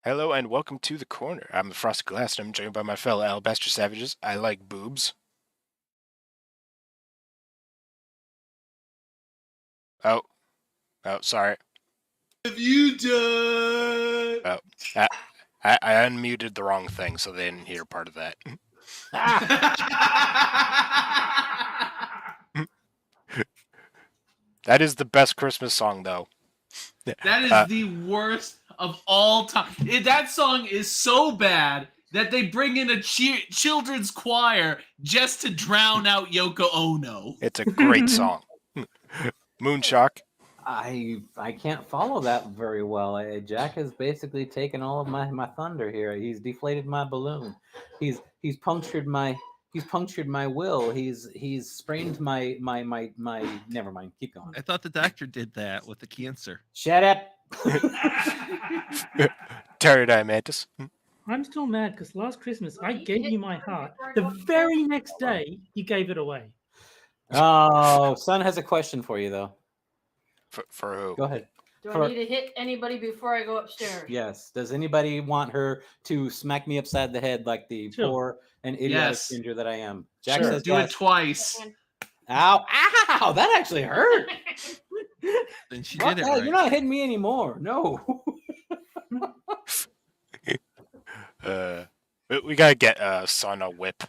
Hello and welcome to the corner. I'm the Frosted Glass and I'm joined by my fellow Alabaster Savages. I like boobs. Oh, sorry. Have you done? Oh, I, I unmuted the wrong thing, so they didn't hear part of that. That is the best Christmas song, though. That is the worst of all time. That song is so bad that they bring in a children's choir just to drown out Yoko Ono. It's a great song. Moonshock. I can't follow that very well. Jack has basically taken all of my thunder here. He's deflated my balloon. He's punctured my will. He's sprained my. Never mind. Keep going. I thought the doctor did that with the cancer. Shut up. Pterodontitis. I'm still mad because last Christmas I gave you my heart. The very next day, you gave it away. Oh, Son has a question for you though. For who? Go ahead. Do I need to hit anybody before I go upstairs? Yes. Does anybody want her to smack me upside the head like the poor and idiotic ginger that I am? Jack says do it twice. Ow! Ow! That actually hurt. Then she did it right. You're not hitting me anymore. No. We gotta get Son a whip.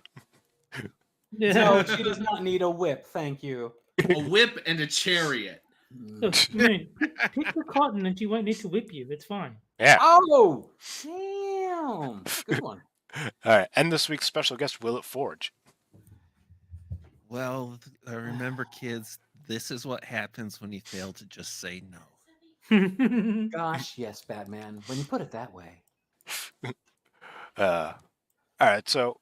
No, she does not need a whip. Thank you. A whip and a chariot. Look, pick the cotton and she won't need to whip you. It's fine. Yeah. Oh, damn. Good one. All right. And this week's special guest, Will It Forge. Well, remember, kids, this is what happens when you fail to just say no. Gosh, yes, Batman. When you put it that way. All right. So,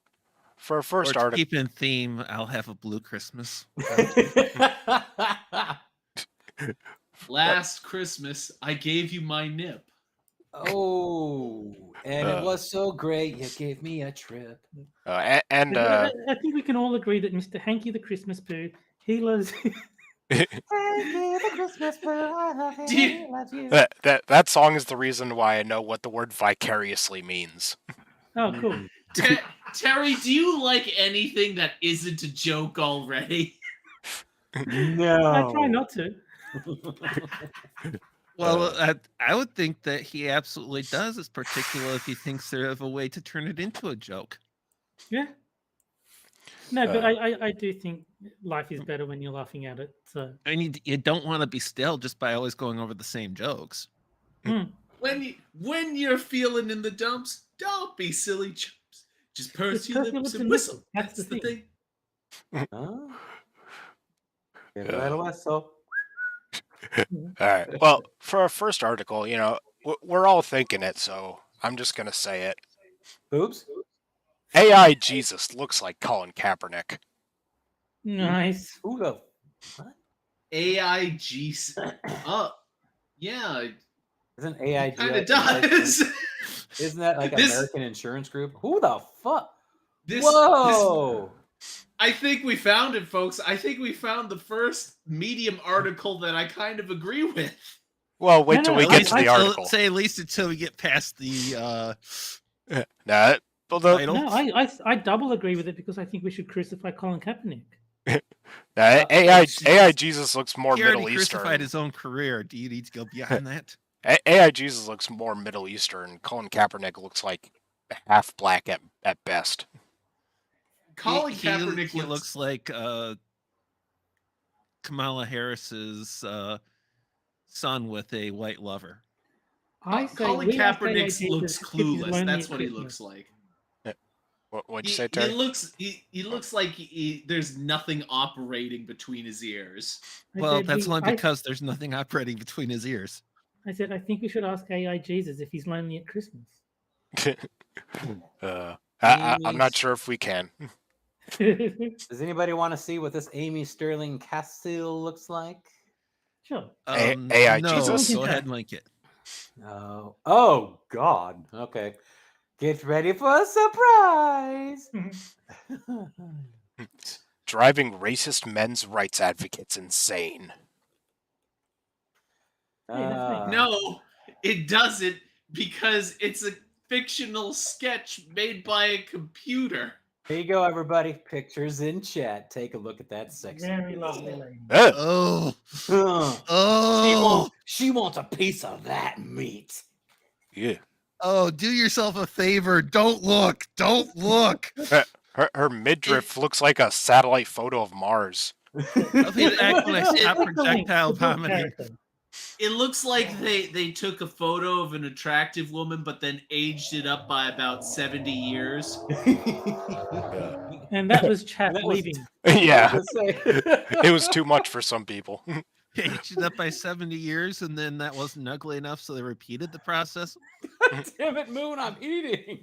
for our first article, keep in theme, I'll have a blue Christmas. Last Christmas, I gave you my nip. Oh, and it was so great. You gave me a trip. I think we can all agree that Mr. Hanky the Christmas Poo, he loves. Hanky the Christmas Poo, I love him. He loves you. That song is the reason why I know what the word vicariously means. Oh, cool. Terry, do you like anything that isn't a joke already? No. I try not to. Well, I would think that he absolutely does, particularly if he thinks there is a way to turn it into a joke. Yeah. No, but I do think life is better when you're laughing at it. So I mean, you don't want to be stale just by always going over the same jokes. When you're feeling in the dumps, don't be silly chumps. Just purse your lips and whistle. That's the thing. Right away, so. All right. Well, for our first article, we're all thinking it, so I'm just gonna say it. Boobs? AI Jesus looks like Colin Kaepernick. Nice. Who the what? AI Jesus. Oh, yeah. Isn't AI kind of does. Isn't that like American Insurance Group? Who the fuck? Whoa! I think we found it, folks. I think we found the first Medium article that I kind of agree with. Well, wait till we get to the article. Say at least until we get past the title. No, I double agree with it because I think we should crucify Colin Kaepernick. AI Jesus looks more Middle Eastern. He crucified his own career. Do you need to go beyond that? AI Jesus looks more Middle Eastern. Colin Kaepernick looks like half black at best. Colin Kaepernick looks like Kamala Harris's son with a white lover. Colin Kaepernick looks clueless. That's what he looks like. What'd you say, Terry? He looks like there's nothing operating between his ears. Well, that's only because there's nothing operating between his ears. I said, I think we should ask AI Jesus if he's lonely at Christmas. I'm not sure if we can. Does anybody want to see what this Amy Sterling Castle looks like? Sure. AI Jesus? Go ahead and link it. Oh, God. Okay. Get ready for a surprise. Driving racist men's rights advocates insane. No, it doesn't, because it's a fictional sketch made by a computer. Here you go, everybody. Pictures in chat. Take a look at that sexy. Very lovely lady. Oh, oh, She wants a piece of that meat. Yeah. oh! Do yourself a favor. Don't look. Don't look. Her midriff looks like a satellite photo of Mars. I'll be back when I stop Click the link, projectile the book vomiting. character. It looks like they took a photo of an attractive woman, but then aged it up by about 70 years. And that was chat That was- leaving. Yeah. It was too much for some people. Aged it up by 70 years, and then that wasn't ugly enough, so they repeated the process. Damn it, Moon, I'm eating.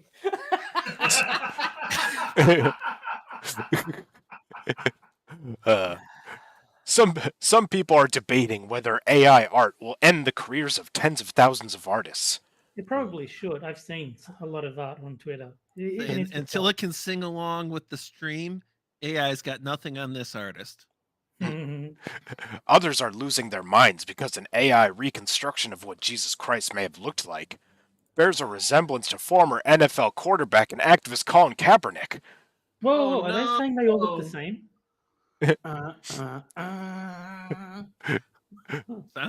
Some people are debating whether AI art will end the careers of tens of thousands of artists. It probably should. I've seen a lot of art on Twitter. And until it can sing along with the stream, AI's got nothing on this artist. Others are losing their minds because an AI reconstruction of what Jesus Christ may have looked like bears a resemblance to former NFL quarterback and activist Colin Kaepernick. Whoa, Oh, are they saying they all look the no. same?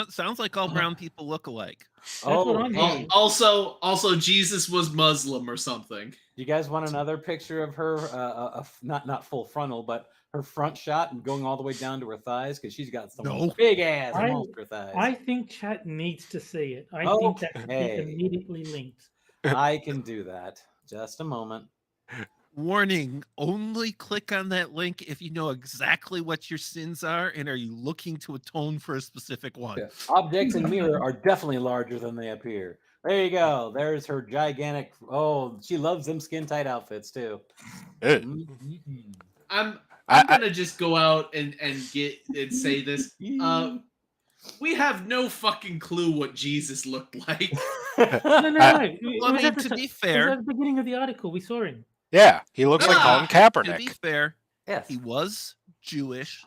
Sounds like all brown people look alike. That's what I'm hearing. Also, Jesus was Muslim or something. You guys want another picture of her? Not full frontal, but her front shot and going all the way down to her thighs because she's got some No. big ass I- monster thighs. I think chat needs to see it. I think that should be Okay. immediately linked. I can do that. Just a moment. Warning, only click on that link if you know exactly what your sins are and are you looking to atone for a specific one. Yeah. Objects in mirror are definitely larger than they appear. There you go. There's her gigantic. Oh, she loves them skin tight outfits too. Ugh. Mhm. I'm I- gonna just go out and say this. We have no fucking clue what Jesus looked like. No. It Well, was I mean, at the to t- be it was fair, at the beginning of the article. We saw him. Yeah, he looks like Colin to be Kaepernick. fair, Yes. he was Jewish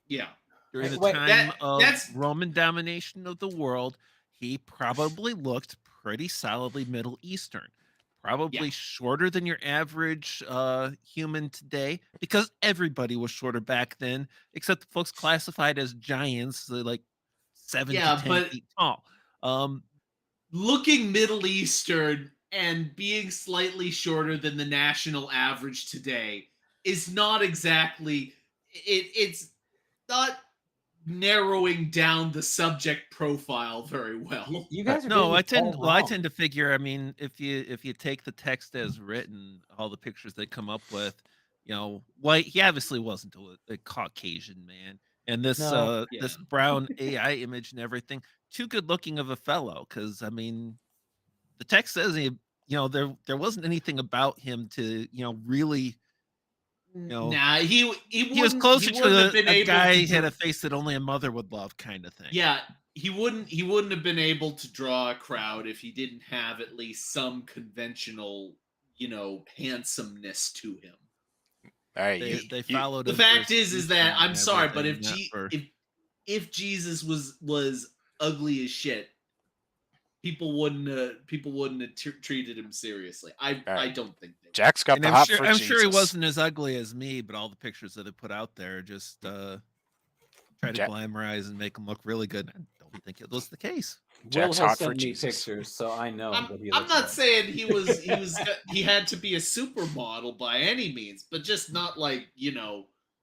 Yeah. during the Wait, time of that's- Roman domination of the world. He probably looked pretty solidly Middle Eastern. Probably Yeah. shorter than your average human today, because everybody was shorter back then, except the folks classified as giants, they're like 7 Yeah, to 10 but- feet tall. Looking Middle Eastern and being slightly shorter than the national average today is not exactly it's not narrowing down the subject profile very well. You guys are No, I getting tend all wrong. to figure. I mean, if you take the text as written, all the pictures they come up with, white. He obviously wasn't a Caucasian man, and this No. this brown AI image and everything, too good looking of a fellow. Because I mean, the text says there wasn't anything about him to really. Nah, he He was wouldn't- closer he wouldn't to have been a able guy to had a face that only a mother would love, kind of thing. Yeah, he wouldn't have been able to draw a crowd if he didn't have at least some conventional, handsomeness to him. All right, They followed. The him for fact his is that speech I'm and sorry, but everything, not for- if Jesus was ugly as shit, people wouldn't have treated him seriously. I don't think they would. Jack's got And the I'm hot sure, for I'm Jesus. sure he wasn't as ugly as me, but all the pictures that they put out there just try to Jack- glamorize and make him look really good. I don't think it was the case. Jack's Will hot has for sent me Jesus. pictures, so I know I'm, what he I'm looks not like. saying he had to be a supermodel by any means, but just not like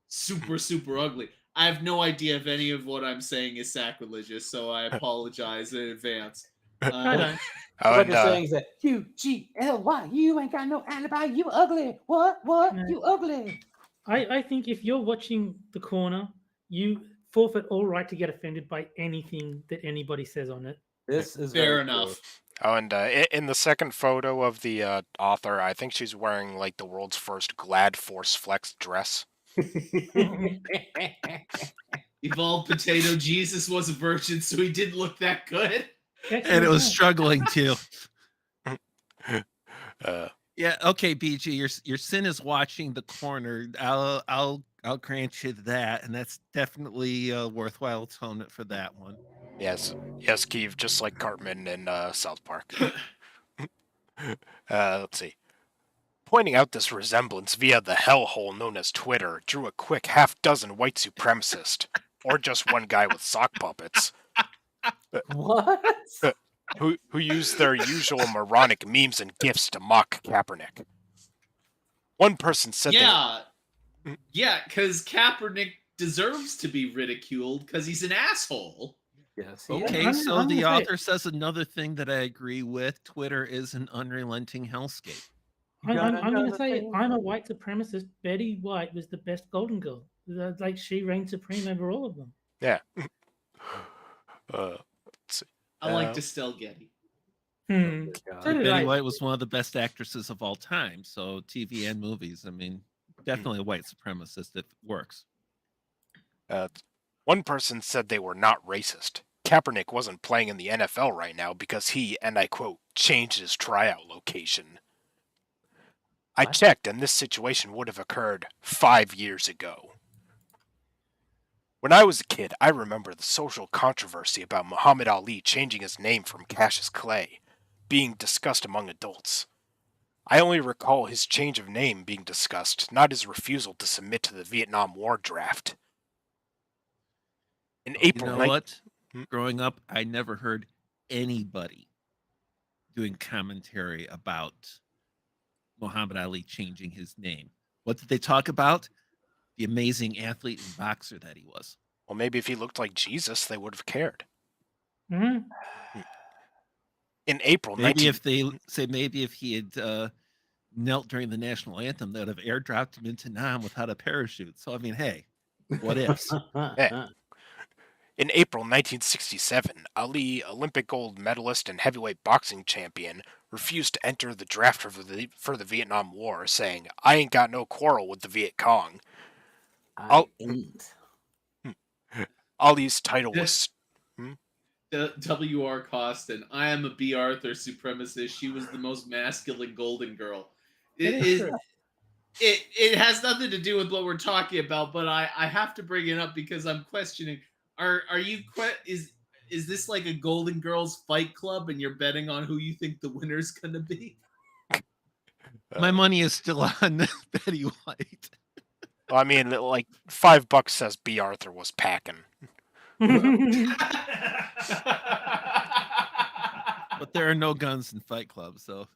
super ugly. I have no idea if any of what I'm saying is sacrilegious, so I apologize in advance. I don't. Oh, What and, you're saying is that UGLY, you ain't got no alibi, you ugly. What? No. You ugly. I think if you're watching The Corner, you forfeit all right to get offended by anything that anybody says on it. This is Fair very enough. Oh, and in the second photo of the author, I think she's wearing like the world's first Glad Force Flex dress. true. Evolved Potato Jesus was a virgin, so he didn't look that good. And it was struggling too. Uh, Yeah, okay, BG, your sin is watching The Corner. I'll grant you that, and that's definitely a worthwhile atonement for that one. yes, Keeve, just like Cartman in South Park. Let's see. Pointing out this resemblance via the hellhole known as Twitter drew a quick half-dozen white supremacists, or just one guy with sock puppets, What? who used their usual moronic memes and gifs to mock Kaepernick. One person said Yeah, because Kaepernick deserves to be ridiculed because he's an asshole. Yes. He Okay, is. so I'm the gonna say- author says another thing that I agree with. Twitter is an unrelenting hellscape. You I'm gotta going know to say the I'm a thing. white supremacist. Betty White was the best Golden Girl. Like she reigned supreme over all of them. Yeah. Let's see. I liked Estelle Getty. Hmm. God. So did Betty I. White was one of the best actresses of all time, so TV and movies. I mean, definitely a white supremacist that works. One person said they were not racist. Kaepernick wasn't playing in the NFL right now because he, and I quote, changed his tryout location. I What? checked, and this situation would have occurred 5 years ago. When I was a kid, I remember the social controversy about Muhammad Ali changing his name from Cassius Clay being discussed among adults. I only recall his change of name being discussed, not his refusal to submit to the Vietnam War draft. In You April know 19- what? Hmm? Growing up, I never heard anybody doing commentary about Muhammad Ali changing his name. What did they talk about? The amazing athlete and boxer that he was. Well, maybe if he looked like Jesus, they would have cared. Mhm. In April Maybe 19- if they say maybe if he had knelt during the national anthem, they would have airdropped him into Nam without a parachute. So I mean, hey, what ifs? In April 1967, Ali, Olympic gold medalist and heavyweight boxing champion, refused to enter the draft for the Vietnam War, saying, "I ain't got no quarrel with the Viet Cong." I ain't. Ali's title was... W.R. Costin. I am a B. Arthur supremacist. She was the most masculine Golden Girl. That It is is. true. It has nothing to do with what we're talking about, but I have to bring it up because I'm questioning. Are you is this like a Golden Girls fight club and you're betting on who you think the winner's gonna be? My money is still on Betty White. I mean, like, $5 says B. Arthur was packing. But there are no guns in Fight Club, so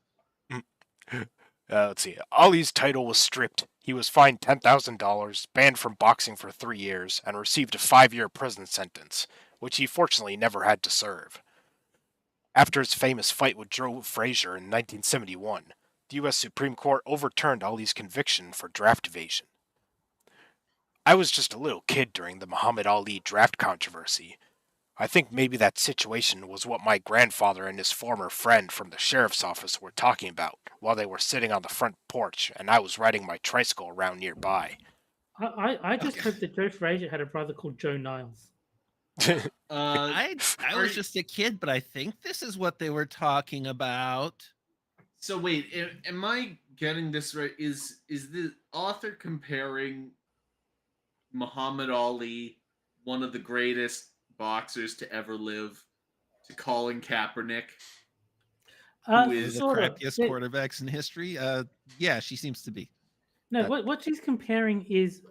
Let's see. Ali's title was stripped. He was fined $10,000, banned from boxing for 3 years, and received a 5-year prison sentence, which he fortunately never had to serve. After his famous fight with Joe Frazier in 1971, the U.S. Supreme Court overturned Ali's conviction for draft evasion. I was just a little kid during the Muhammad Ali draft controversy. I think maybe that situation was what my grandfather and his former friend from the sheriff's office were talking about while they were sitting on the front porch and I was riding my tricycle around nearby. I just hope that Joe Frazier had a brother called Joe Niles. I was just a kid, but I think this is what they were talking about. So wait, am I getting this right? Is the author comparing Muhammad Ali, one of the greatest boxers to ever live, to Colin Kaepernick? Who is The sort of. crappiest quarterbacks in history? Yeah, she seems to be. No, what she's comparing is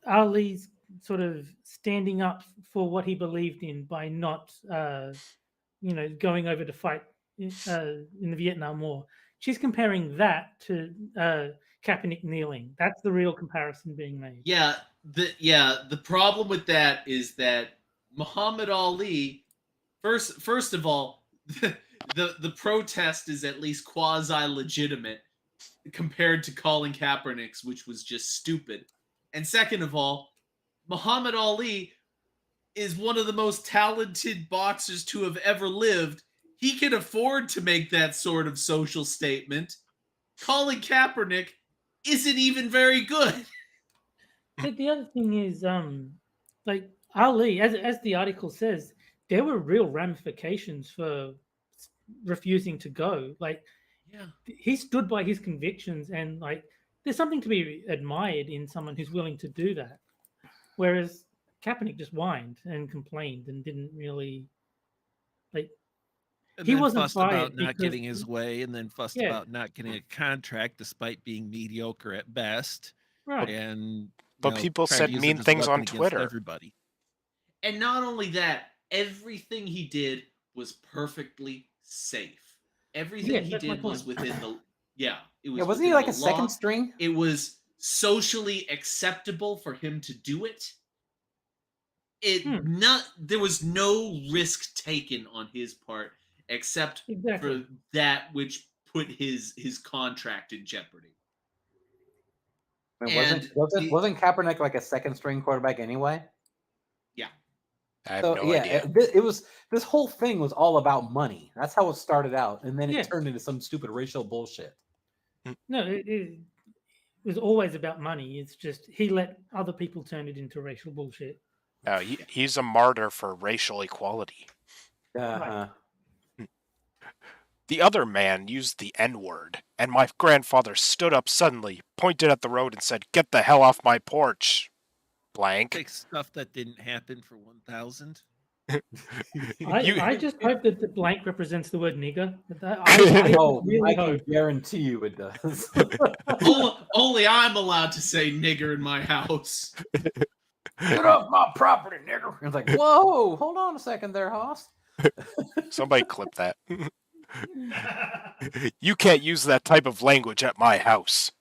Ali's sort of standing up for what he believed in by not, going over to fight in the Vietnam War. She's comparing that to Kaepernick kneeling. That's the real comparison being made. Yeah, the problem with that is that Muhammad Ali, first of all, the protest is at least quasi legitimate compared to Colin Kaepernick's, which was just stupid. And second of all, Muhammad Ali is one of the most talented boxers to have ever lived. He can afford to make that sort of social statement. Colin Kaepernick isn't even very good. But the other thing is, like Ali, as the article says, there were real ramifications for refusing to go. Like, Yeah. he stood by his convictions, and like, there's something to be admired in someone who's willing to do that. Whereas Kaepernick just whined and complained and didn't really like. And He then wasn't fussed about fired not because getting his way, and then fussed Yeah. about not getting a contract despite being mediocre at best. right. And But people tried said to use mean it as a things weapon on against Twitter. everybody. And not only that, everything he did was perfectly safe. Everything Yes, he that's my did was point. within the it was Yeah, wasn't he within like the a second law. string? It was socially acceptable for him to do it. There was no risk taken on his part except Exactly. for that which put his contract in jeopardy. I mean, And wasn't Kaepernick like a second string quarterback anyway? yeah. I have So no yeah, idea. it was this whole thing was all about money. That's how it started out, and then it Yeah. turned into some stupid racial bullshit. No, it was always about money. It's just he let other people turn it into racial bullshit. He's a martyr for racial equality. Uh-huh. The other man used the N-word, and my grandfather stood up suddenly, pointed at the road, and said, "Get the hell off my porch, blank." Like stuff that didn't happen for 1,000. I just hope that the blank represents the word nigger. I Oh, really I can hope. guarantee you it does. Only I'm allowed to say nigger in my house. Get off my property, nigger! It's like, whoa, hold on a second there, Hoss. Somebody clip that. You can't use that type of language at my house.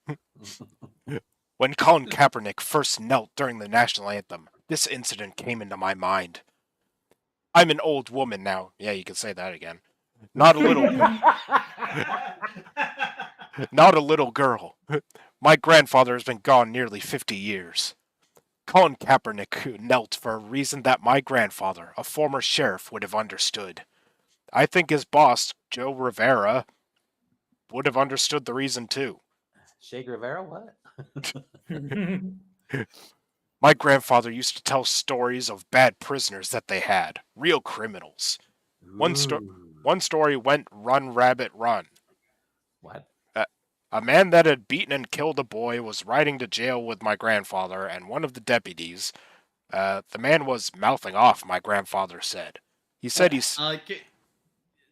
When Colin Kaepernick first knelt during the national anthem, this incident came into my mind. I'm an old woman now. Yeah, you can say that again. Not a little girl. My grandfather has been gone nearly 50 years. Colin Kaepernick knelt for a reason that my grandfather, a former sheriff, would have understood. I think his boss, Joe Rivera, would have understood the reason too. Che Rivera, what? My grandfather used to tell stories of bad prisoners that they had, real criminals. One story went, "Run, rabbit, run." What? A man that had beaten and killed a boy was riding to jail with my grandfather and one of the deputies. The man was mouthing off, my grandfather said. He said he's...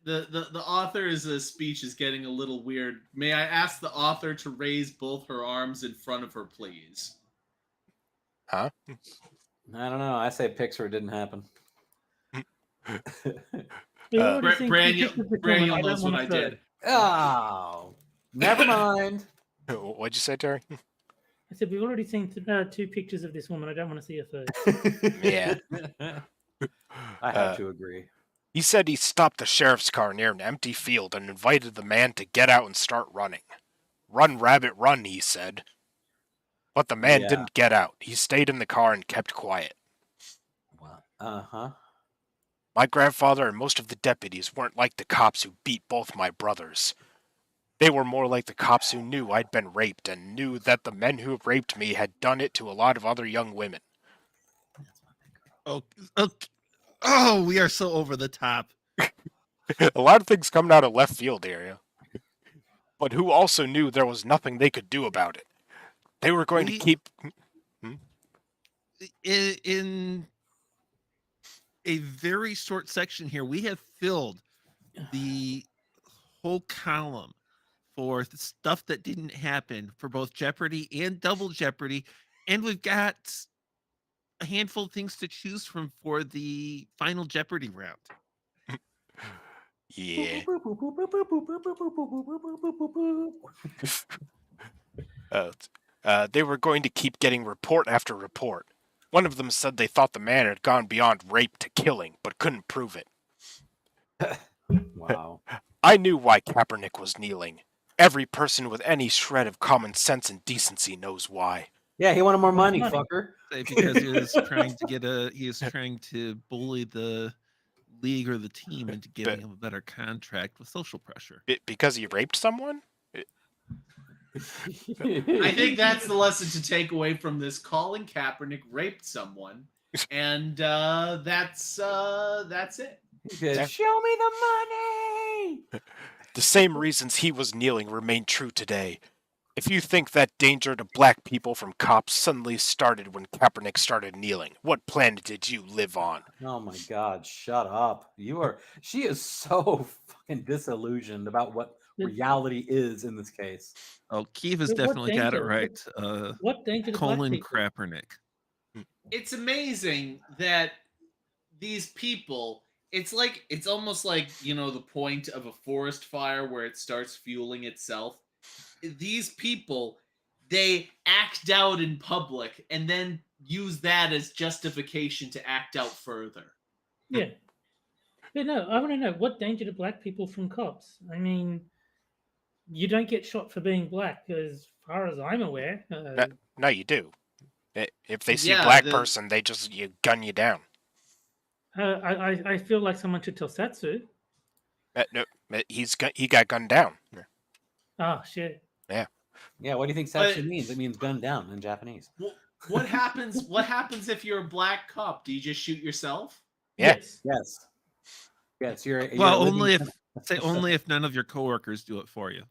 The author's speech is getting a little weird. May I ask the author to raise both her arms in front of her, please? Huh? I don't know. I say Pixar didn't happen. Braniel knows what I did. Oh, never mind. What'd you say, Terry? I said we've already seen two pictures of this woman. I don't want to see a third. Yeah. I have to agree. He said he stopped the sheriff's car near an empty field and invited the man to get out and start running. "Run, rabbit, run," he said. But the man didn't get out. He stayed in the car and kept quiet. Uh-huh. My grandfather and most of the deputies weren't like the cops who beat both my brothers. They were more like the cops who knew I'd been raped and knew that the men who raped me had done it to a lot of other young women. Oh, we are so over the top. A lot of things coming out of left field area. But who also knew there was nothing they could do about it. They were going to keep... In a very short section here, we have filled the whole column for the stuff that didn't happen for both Jeopardy and Double Jeopardy, and we've got a handful of things to choose from for the final Jeopardy round. Yeah. They were going to keep getting report after report. One of them said they thought the man had gone beyond rape to killing, but couldn't prove it. Wow. I knew why Kaepernick was kneeling. Every person with any shred of common sense and decency knows why. Yeah, he wanted more money, fucker. Because he was trying to bully the league or the team into giving him a better contract with social pressure. Because he raped someone? I think that's the lesson to take away from this. Colin Kaepernick raped someone, and that's it. Show me the money! The same reasons he was kneeling remain true today. If you think that danger to black people from cops suddenly started when Kaepernick started kneeling, what planet did you live on? Oh my God! Shut up! She is so fucking disillusioned about what But- reality is in this case. Oh, Keith has But what definitely got it danger? right. What danger to black Colin people? Kaepernick. It's amazing that these people, it's almost like, the point of a forest fire where it starts fueling itself. These people, they act out in public and then use that as justification to act out further. Yeah. But no, I want to know what danger to black people from cops. I mean, you don't get shot for being black, as far as I'm aware. No, you do. If they see a Yeah, black the- person, they gun you down. I feel like someone should tell Satsu. No, he got gunned down. Oh shit. Yeah, what do you think But- Satsu means? It means gun down in Japanese. What happens? What happens if you're a black cop? Do you just shoot yourself? Yeah. Yes. Yes. Yes, you're Well, a living- only if none of your coworkers do it for you.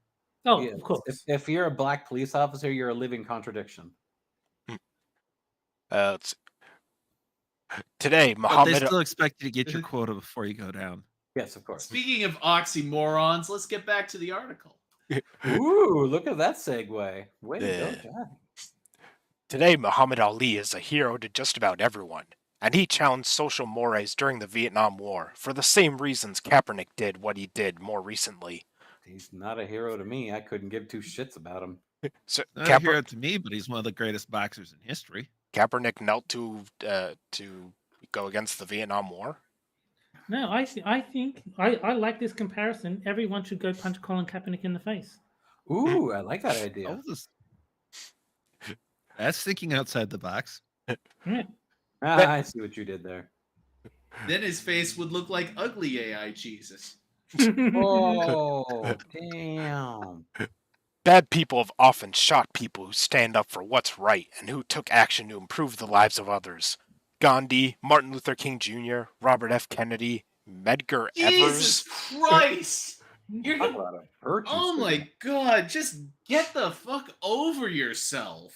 Oh, yes, of course. If you're a black police officer, you're a living contradiction. Today, But they Muhammad. still expect you to get your quota before you go down. Yes, of course. Speaking of oxymorons, let's get back to the article. Ooh, look at that segue. Way to go, Yeah. Jack. Today, Muhammad Ali is a hero to just about everyone, and he challenged social mores during the Vietnam War for the same reasons Kaepernick did what he did more recently. He's not a hero to me. I couldn't give two shits about him. So Not a hero to me, but he's one of the greatest boxers in history. Kaepernick knelt to go against the Vietnam War. No, I think I like this comparison. Everyone should go punch Colin Kaepernick in the face. Ooh, I like that idea. Oh, that's thinking outside the box. Yeah. I see what you did there. Then his face would look like ugly AI Jesus. Oh, damn. Bad people have often shot people who stand up for what's right and who took action to improve the lives of others. Gandhi, Martin Luther King Jr., Robert F. Kennedy, Medgar Jesus Evers. Christ! You're Talk gonna, about a virtue oh my statement. God! Just get the fuck over yourself.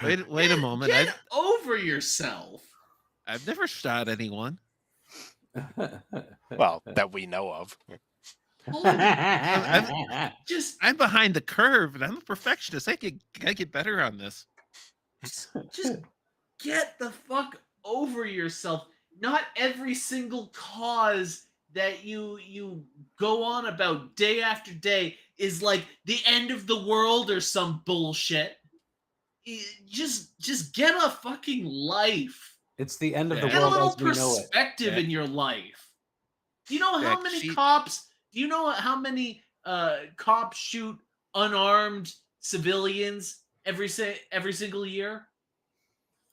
Wait a moment. Get over yourself. I've never shot anyone. Well, that we know of. Just I'm behind the curve, and I'm a perfectionist. I gotta get better on this. just get the fuck over yourself. Not every single cause that you go on about day after day is like the end of the world or some bullshit. Just get a fucking life. It's the end of the Yeah. Get a world little as we know it. perspective Yeah. in your life. Do you know how Yeah, many she- cops? Do you know how many cops shoot unarmed civilians every single year?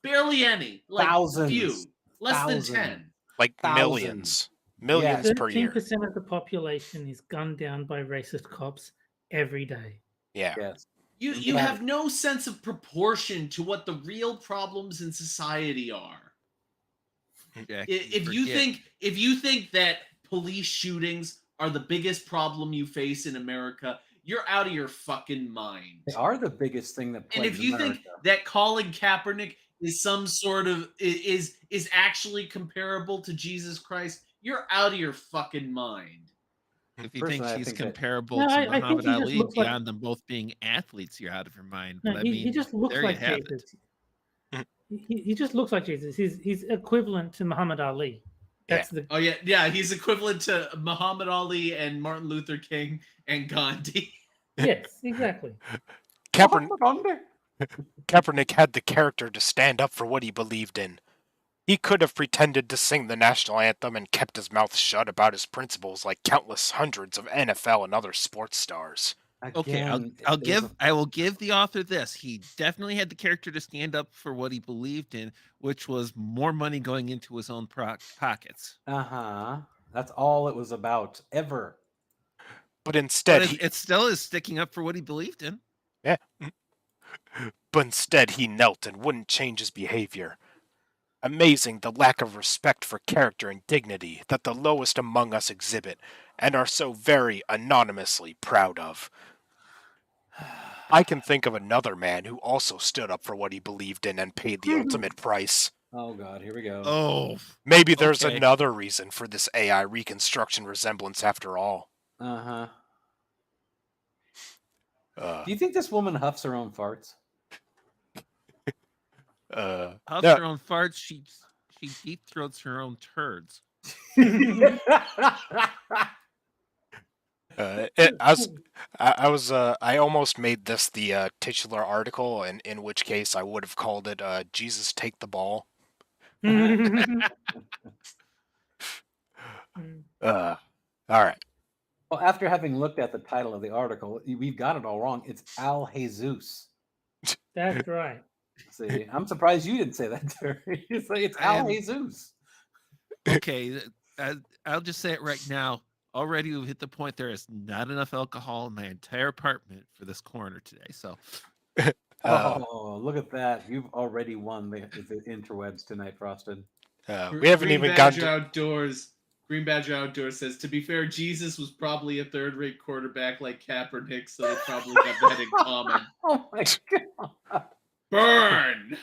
Barely any. Like Thousands. few. Less Thousands. than 10. Like Thousands. millions per year. 13% of the population is gunned down by racist cops every day. Yeah. Yes. You Yeah. have no sense of proportion to what the real problems in society are. Jack, If you think that police shootings are the biggest problem you face in America, you're out of your fucking mind. They are the biggest thing that And plagues if you America. think that Colin Kaepernick is some sort of is actually comparable to Jesus Christ, you're out of your fucking mind. if you Personally, think I he's think that- comparable No, to I think Muhammad he just Ali looks like- beyond them both being athletes, you're out of your mind. No, But I he mean, just looks there you like have it. Jesus. He just looks like Jesus. He's equivalent to Muhammad Ali. That's the Oh yeah, he's equivalent to Muhammad Ali and Martin Luther King and Gandhi. yes, exactly. Kaepernick had the character to stand up for what he believed in. He could have pretended to sing the national anthem and kept his mouth shut about his principles like countless hundreds of NFL and other sports stars. Okay, Again, I will give the author this. He definitely had the character to stand up for what he believed in, which was more money going into his own pockets. That's all it was about ever. But instead, But it still is sticking up for what he believed in. he knelt and wouldn't change his behavior. Amazing the lack of respect for character and dignity that the lowest among us exhibit and are so very anonymously proud of. I can think of another man who also stood up for what he believed in and paid the ultimate price. Oh God, here we go. Oh, Maybe there's Okay. another reason for this AI reconstruction resemblance after all. Uh-huh. Uh, Do you think this woman huffs her own farts? Huffs no, her own farts. She deep throats her own turds. I almost made this the titular article, and in which case I would have called it "Jesus Take the Ball." All right. Well, after having looked at the title of the article, we've got it all wrong. It's Al Jesus. That's right. See, I'm surprised you didn't say that, Terry. You say it's Al And- Jesus. Okay, I'll just say it right now. Already we've hit the point there is not enough alcohol in my entire apartment for this corner today. So Oh, look at that. You've already won the interwebs tonight, Frosted. We haven't Green even Badger gotten. Outdoors. Green Badger Outdoors says, to be fair, Jesus was probably a third-rate quarterback like Kaepernick, so they probably have that in common. Oh my god. Burn!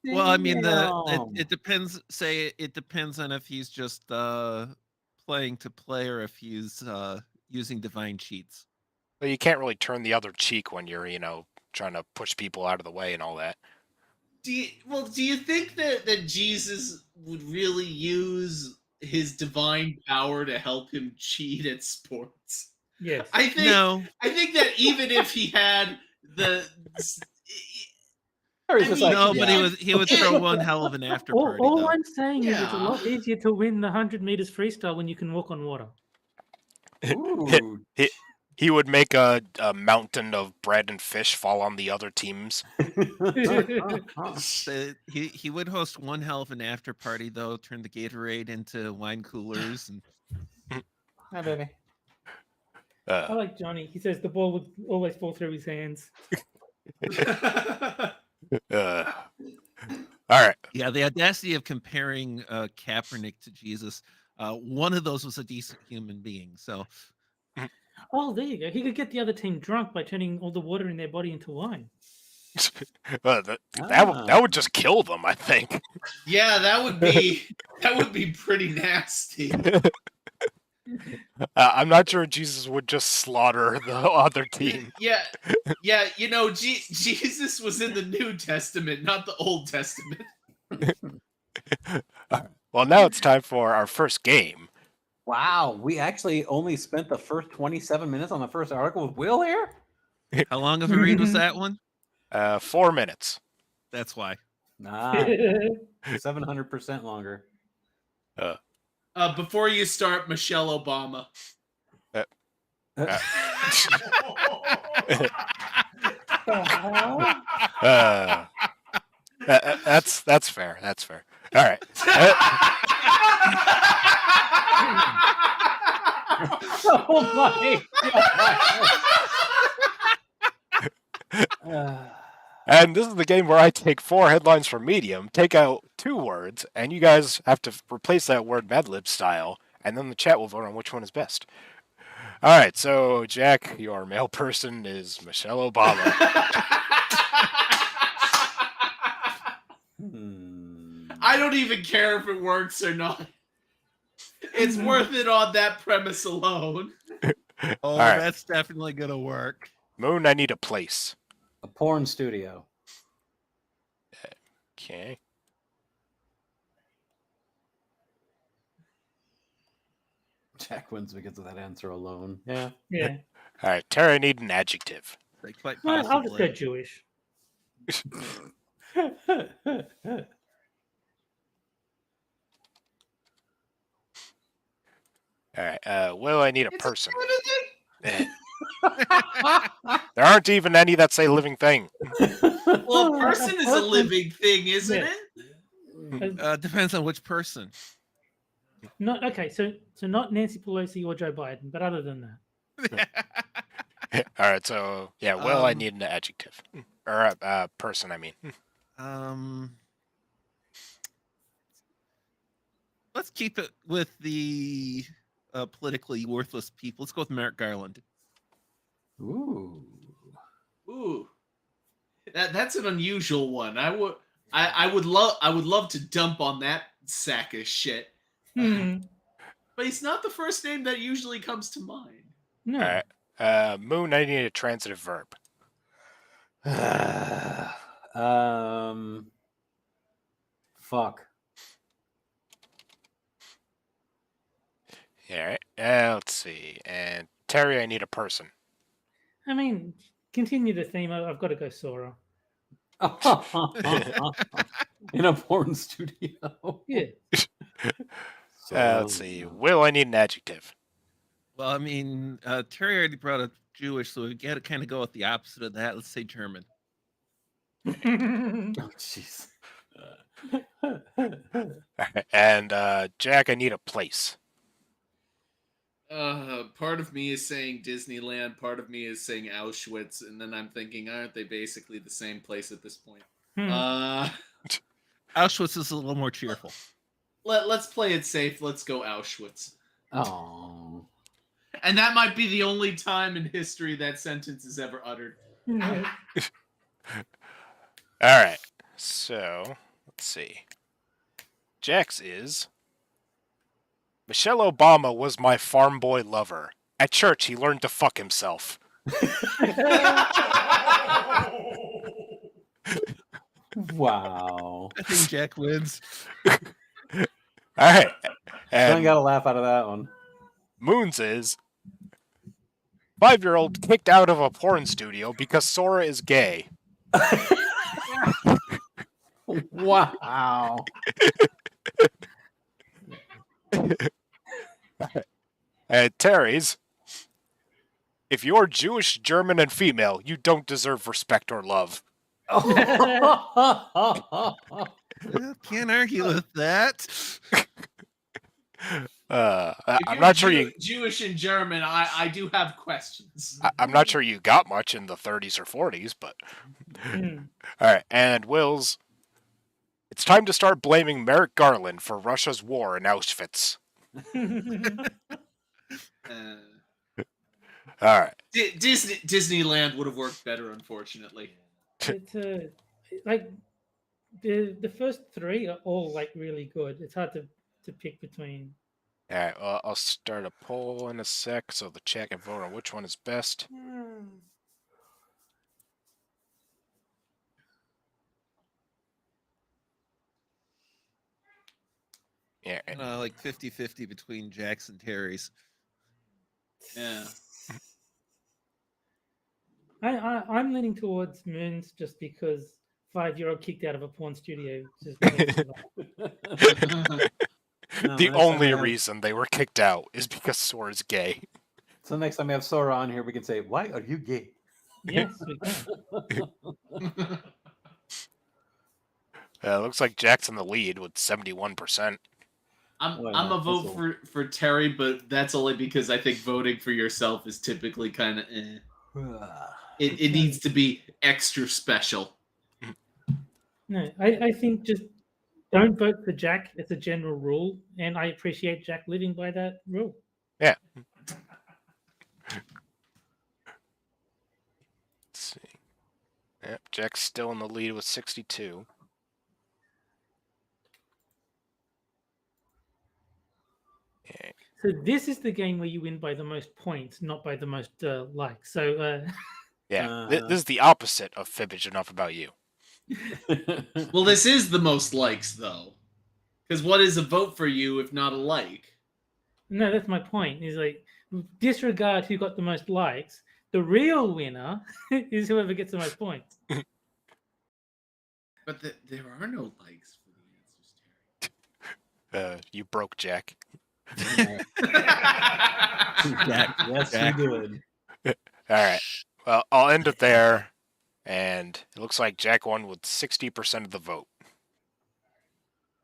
well, I mean Damn. it depends. Say it depends on if he's just playing to play or if he's using divine cheats. Well, you can't really turn the other cheek when you're, trying to push people out of the way and all that. Do you think that Jesus would really use his divine power to help him cheat at sports? Yes. I think No, that even if he had the Terry's I just mean, like, no, yeah. but he would throw one hell of an after All, party all though. I'm saying is it's a Yeah. lot easier to win the 100 meters freestyle when you can walk on water. Ooh. He would make a mountain of bread and fish fall on the other teams. He would host one hell of an after party though. Turn the Gatorade into wine coolers and Hi, baby. I like Johnny. He says the ball would always fall through his hands. All right. yeah, the audacity of comparing Kaepernick to Jesus. One of those was a decent human being. So Oh, there you go. He could get the other team drunk by turning all the water in their body into wine. That would just kill them, I think. yeah, that would be pretty nasty. I'm not sure Jesus would just slaughter the other team. Yeah, Jesus was in the New Testament, not the Old Testament. Well, now it's time for our first game. Wow, we actually only spent the first 27 minutes on the first article with Will here? how long of a read was that one? 4 minutes. That's why. Nah, 700% longer. Before you start, Michelle Obama. That's fair. That's fair. All right. Oh my god. And this is the game where I take 4 headlines from Medium, take out 2 words, and you guys have to replace that word Mad Lib style, and then the chat will vote on which one is best. All right, so Jack, your male person is Michelle Obama. I don't even care if it works or not. It's worth it on that premise alone. Oh, right. that's definitely gonna work. Moon, I need a place. A porn studio. Okay. Jack wins because of that answer alone. Yeah. Yeah. All right, Tara, I need an adjective. Like quite Well, I'll just go possibly. Jewish. All right, Will, I need a It's person. a There aren't even any that say living thing. well, a person is a living thing, isn't Yeah. it? Depends on which person. Not okay. So not Nancy Pelosi or Joe Biden, but other than that, All right, so yeah, Will, I Um, need an adjective. Or a person, I mean. Let's keep it with the politically worthless people. Let's go with Merrick Garland. Ooh. Ooh, that's an unusual one. I would love to dump on that sack of shit. Hmm. But he's not the first name that usually comes to mind. No. Alright. Moon, I need a transitive verb. Fuck. Alright. Let's see. And Terry, I need a person. I mean, continue the theme. I've got to go Sora. In a porn studio. Yeah. Let's see. Will, I need an adjective. Well, I mean, Terry already brought up Jewish, so we got to kind of go with the opposite of that. Let's say German. Oh, jeez. And Jack, I need a place. Part of me is saying Disneyland, part of me is saying Auschwitz, and then I'm thinking, aren't they basically the same place at this point? Auschwitz is a little more cheerful. Let's play it safe. Let's go Auschwitz. Oh. And that might be the only time in history that sentence is ever uttered. Alright. So, let's see. Jack's is... Michelle Obama was my farm boy lover. At church, he learned to fuck himself. Wow. I think Jack wins. Alright. I And got a laugh out of that one. Moon's is... 5-year-old kicked out of a porn studio because Sora is gay. Wow. And Terry's... If you're Jewish, German, and female, you don't deserve respect or love. Can't argue with that. I'm not sure you... Jewish and German, I do have questions. I'm not sure you got much in the 30s or 40s, but... Alright, and Will's... It's time to start blaming Merrick Garland for Russia's war in Auschwitz. Alright. Disneyland would have worked better, unfortunately. It's like the first three are all like really good. It's hard to pick between. Alright, well, I'll start a poll in a sec so the chat can vote on which one is best. Yeah. Like 50-50 between Jack's and Terry's. Yeah. I'm leaning towards Moons just because 5-year-old kicked out of a porn studio. Just The only reason they were kicked out is because Sora's gay. So next time we have Sora on here, we can say, "Why are you gay?" Yes, we can. Looks like Jack's in the lead with 71%. I'm a vote for Terry, but that's only because I think voting for yourself is typically kind of it needs to be extra special. No, I think just don't vote for Jack. It's a general rule, and I appreciate Jack living by that rule. Yeah. Let's see. Yep, Jack's still in the lead with 62. Yeah. So this is the game where you win by the most points, not by the most likes. So Yeah, this is the opposite of Fibbage Enough About You. Well, this is the most likes, though. Because what is a vote for you if not a like? no, that's my point. Is like disregard who got the most likes. The real winner is whoever gets the most points. But there are no likes for the answers, Terry. You broke Jack. Jack, Yes, Jack. we did. Alright, well, I'll end it there. And it looks like Jack won with 60% of the vote.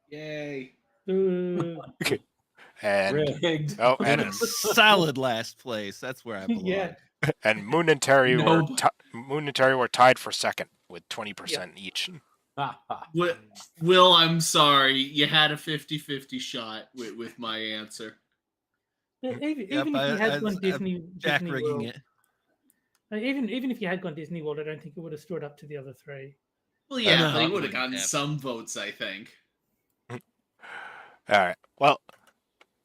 Yay. Ooh. And Rigged. oh, And and a solid last place. That's where I belong. Yeah. and Moon and Terry No. were tied for second with 20% each. Will, I'm sorry. You had a 50-50 shot with my answer. But even Yep, if you had gone Jack Disney rigging World, it. even if you had gone Disney World, I don't think it would have stood up to the other three. Well, yeah, No, but he it would have wouldn't gotten have. some votes, I think. Alright, well,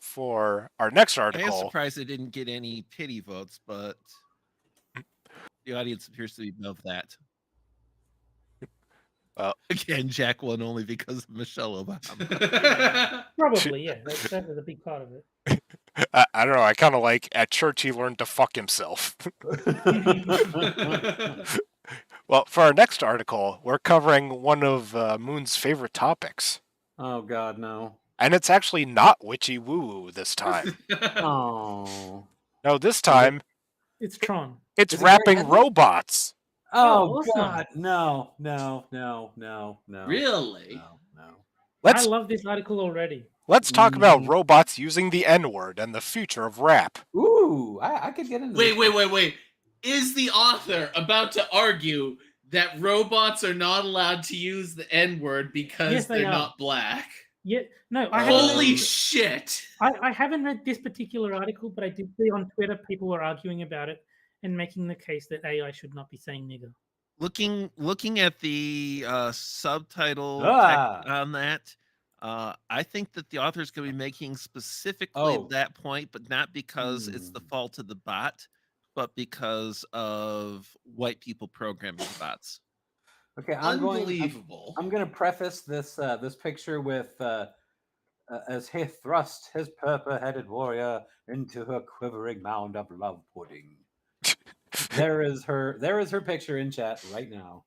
for our next I am article, surprised it didn't get any pity votes, but the audience appears to be above that. Again, Jack won only because of Michelle Obama. Probably, yeah. That was a big part of it. I don't know. I kind of like at church he learned to fuck himself. Well, for our next article, we're covering one of Moon's favorite topics. Oh God, no. And it's actually not witchy woo-woo this time. Oh. No, this time, It's Tron. it's Is it very rapping heavy? robots. Oh, awesome. God, no. Really? No. I Let's love this article already. talk about robots using the N-word and the future of rap. Ooh, I could get into this. Wait. Is the author about to argue that robots are not allowed to use the N-word because Yes, they they're are. not black? Yeah, no, I Holy haven't. shit! I haven't read this particular article, but I did see on Twitter people were arguing about it and making the case that AI should not be saying nigger. Looking at the subtitle Ah. text on that, I think that the author is going to be making specifically Oh. that point, but not because it's the fault of the bot, but because of white people programming the bots. Okay, Unbelievable. I'm going to preface this this picture with as he thrust his purple-headed warrior into her quivering mound of love pudding. There is her picture in chat right now.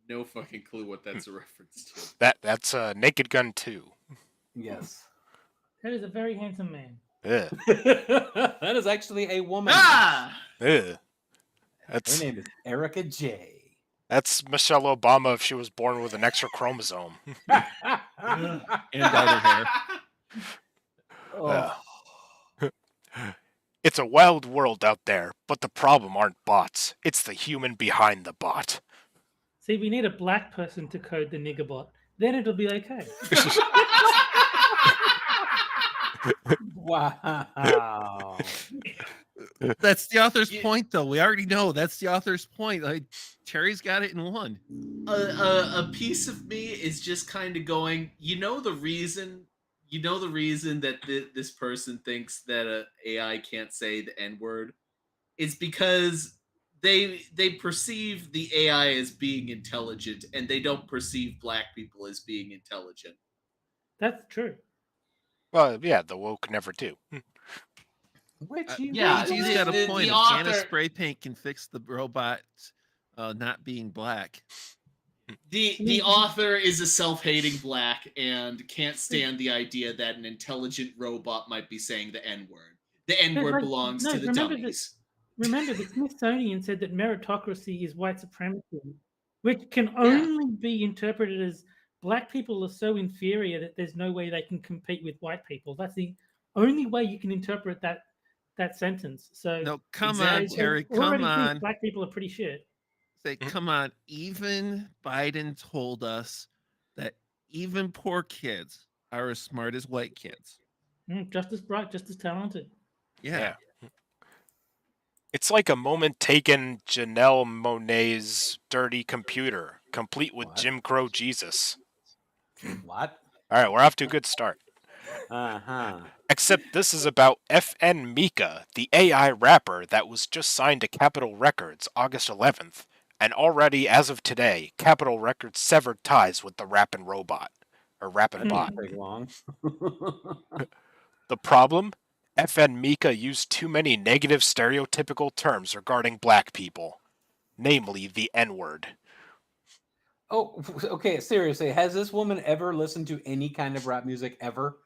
No fucking clue what that's a reference to. That's Naked Gun 2. Yes. That is a very handsome man. Ugh. That is actually a woman. Ah! Ugh. Her name is Erica J. That's Michelle Obama if she was born with an extra chromosome. And darker hair. Oh. It's a wild world out there, but the problem aren't bots. It's the human behind the bot. See, we need a black person to code the nigger bot. Then it'll be okay. Wow. That's the author's point, though. We already know that's the author's point. Like Terry's got it in one. A piece of me is just kind of going, the reason that this person thinks that a AI can't say the N-word is because they perceive the AI as being intelligent, and they don't perceive black people as being intelligent. That's true. Well, yeah, the woke never do. He's Yeah, got a the point. author- Can a spray paint can fix the robot not being black? The author is a self-hating black and can't stand the idea that an intelligent robot might be saying the N-word. The N-word belongs to the dummies. Remember, the Smithsonian said that meritocracy is white supremacy, which can only be interpreted as black people are so inferior that there's no way they can compete with white people. That's the only way you can interpret that sentence. So no, come on, Terry, come on. Black people are pretty shit. Say, come on. Even Biden told us that even poor kids are as smart as white kids. Just as bright, just as talented. Yeah. It's like a moment taken Janelle Monáe's Dirty Computer, complete with Jim Crow Jesus. What? All right, we're off to a good start. Uh-huh. Except this is about FN Mika, the AI rapper that was just signed to Capitol Records August 11th, and already, as of today, Capitol Records severed ties with the rapping robot, or rapping bot. Take long. The problem? FN Mika used too many negative stereotypical terms regarding black people, namely the N-word. Oh, okay, seriously, has this woman ever listened to any kind of rap music ever?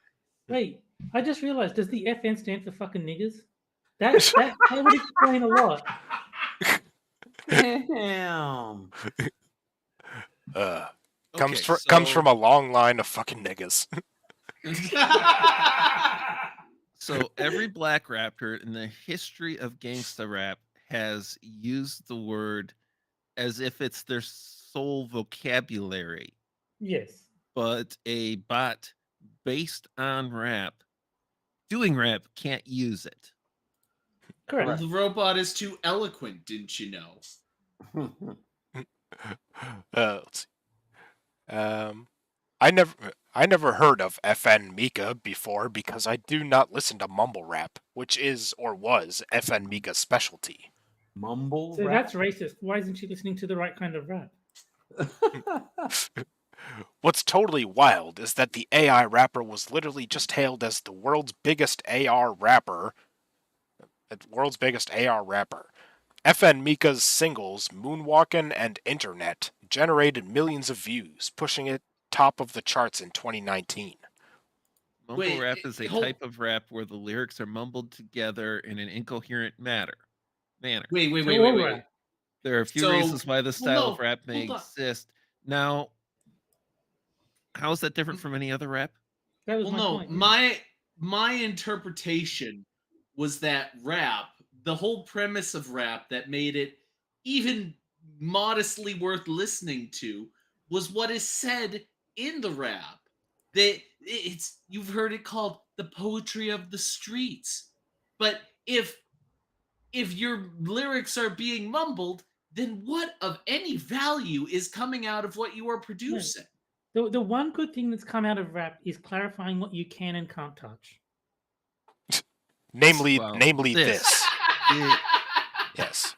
Wait, I just realized, does the FN stand for fucking niggers? That would explain a lot. Damn. Comes from a long line of fucking niggas. So every black rapper in the history of gangsta rap has used the word as if it's their sole vocabulary. Yes. But a bot based on rap, doing rap, can't use it. Correct. Well, the robot is too eloquent, didn't you know? Let's see. I never heard of FN Mika before because I do not listen to mumble rap, which is or was FN Mika's specialty. Mumble So rap. that's racist. Why isn't she listening to the right kind of rap? What's totally wild is that the AI rapper was literally just hailed as the world's biggest AR rapper. FN Mika's singles Moonwalkin' and Internet generated millions of views, pushing it top of the charts in 2019. Mumble Wait, rap is a hold- type of rap where the lyrics are mumbled together in an incoherent manner. Wait. So all rap. There are a few So- reasons why this style no, of rap may hold on. exist. Now, how is that different from any other rap? That was Well, my no, point. my interpretation was that rap, the whole premise of rap that made it even modestly worth listening to, was what is said in the rap. That you've heard it called the poetry of the streets. But if your lyrics are being mumbled, then what of any value is coming out of what you are producing? The one good thing that's come out of rap is clarifying what you can and can't touch. Namely, Well, namely this. this. Yeah. Yes.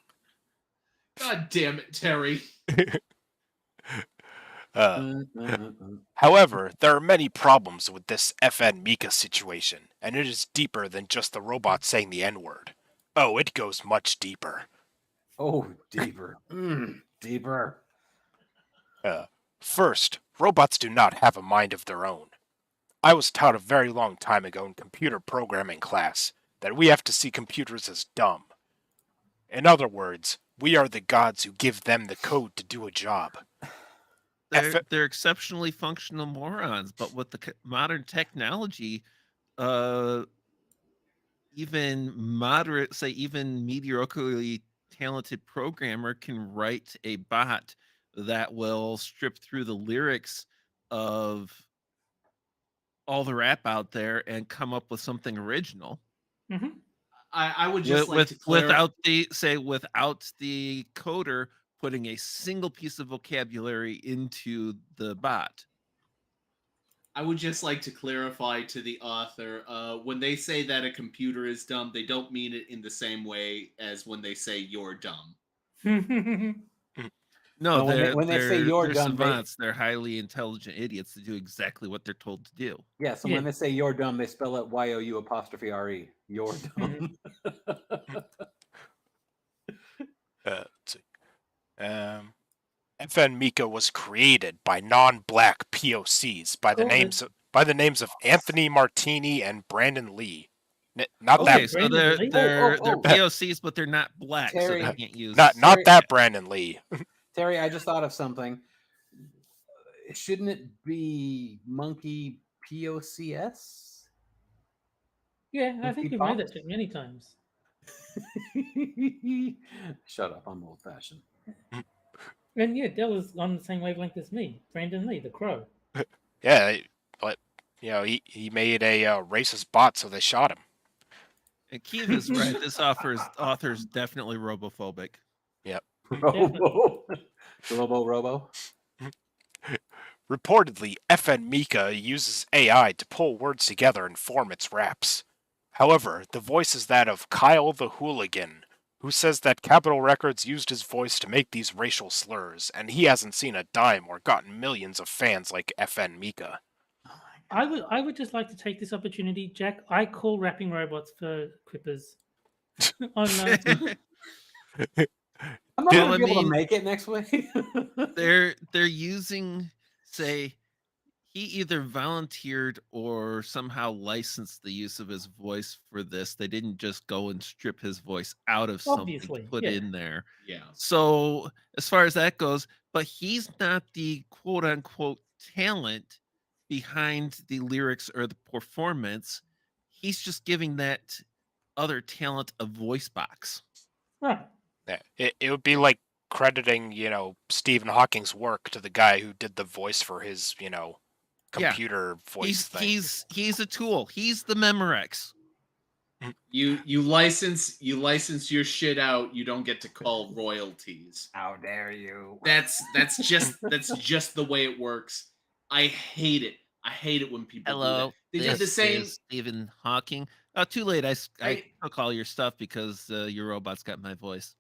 God damn it, Terry. However, there are many problems with this FN Mika situation, and it is deeper than just the robot saying the N-word. Oh, it goes much deeper. Oh, deeper. Deeper. First, robots do not have a mind of their own. I was taught a very long time ago in computer programming class that we have to see computers as dumb. In other words, we are the gods who give them the code to do a job. They're exceptionally functional morons, but with the modern technology, even mediocrely talented programmer can write a bot that will strip through the lyrics of all the rap out there and come up with something original. Mm-hmm. I would just like to without the coder putting a single piece of vocabulary into the bot. I would just like to clarify to the author, when they say that a computer is dumb, they don't mean it in the same way as when they say you're dumb. No, Well, when they say you're they're dumb, savants. They're highly intelligent idiots that do exactly what they're told to do. Yeah, so when they say you're dumb, they spell it YOU''RE. You're dumb. Let's see. FN Mika was created by non-black POCs by the names of Anthony Martini and Brandon Lee. Not Okay, that so they're POCs, but they're not black, Terry, so they can't use. not that Brandon Lee. Terry, I just thought of something. Shouldn't it be Monkey POCS? Yeah, I think we've made that shit many times. Shut up, I'm old fashioned. And yeah, Della's on the same wavelength as me. Brandon Lee, the Crow. Yeah, but he made a racist bot, so they shot him. And Keith is right. This author's definitely robophobic. Yep. Robo. Robo. Reportedly, FN Mika uses AI to pull words together and form its raps. However, the voice is that of Kyle the Hooligan, who says that Capitol Records used his voice to make these racial slurs, and he hasn't seen a dime or gotten millions of fans like FN Mika. I would just like to take this opportunity, Jack. I call rapping robots for quippers. I'm not going to be able to make it next week. They're using, say, he either volunteered or somehow licensed the use of his voice for this. They didn't just go and strip his voice out of something to put in there. Yeah. So as far as that goes, but he's not the quote unquote talent behind the lyrics or the performance. He's just giving that other talent a voice box. Right. Yeah, it would be like crediting, Stephen Hawking's work to the guy who did the voice for his, computer voice thing. He's a tool. He's the Memorex. You license your shit out, you don't get to call royalties. How dare you? That's just the way it works. I hate it. I hate it when people do that. Hello, They did the this same. is Stephen Hawking. Too late. I I took all your stuff because your robot's got my voice.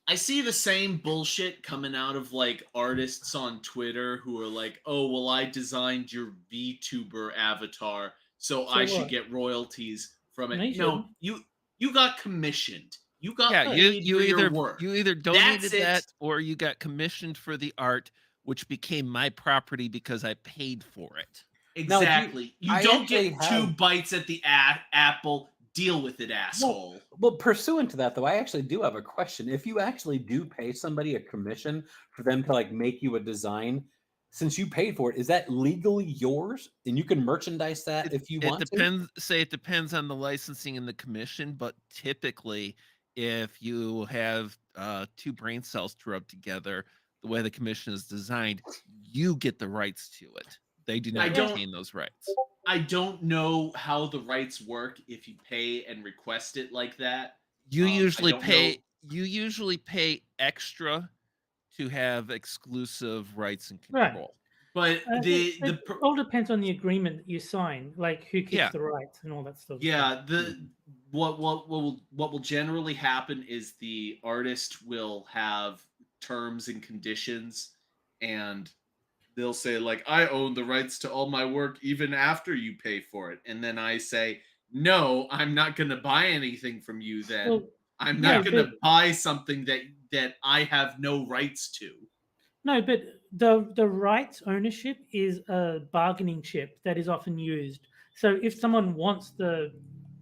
I see the same bullshit coming out of like artists on Twitter who are like, "Oh, well, I designed your VTuber avatar, so So I should what? get royalties from No, it." you No, shouldn't. you got commissioned. You got Yeah, paid for your work. you either That's donated it. that or you got commissioned for the art, which became my property because I paid for it. Now, Exactly. You I don't actually get two have bites at the apple. Deal with it, well, asshole. well, pursuant to that though, I actually do have a question. If you actually do pay somebody a commission for them to like make you a design, since you paid for it, is that legally yours and you can merchandise that if you It want to? depends. Say it depends on the licensing and the commission, but typically, if you have two brain cells to rub together, the way the commission is designed, you get the rights to it. They do I not don't retain those rights. I don't know how the rights work if you pay and request it like that. You I usually don't know. pay. You usually pay extra to have exclusive rights and Right. control. But It all depends on the agreement that you sign, like who keeps Yeah. the rights and all that stuff. yeah, what will generally happen is the artist will have terms and conditions, and they'll say like, I own the rights to all my work even after you pay for it, and then I say, no, I'm not going to buy anything from you. Then Well, I'm no, not going to but buy something that I have no rights to. no, but the rights ownership is a bargaining chip that is often used. So if someone wants the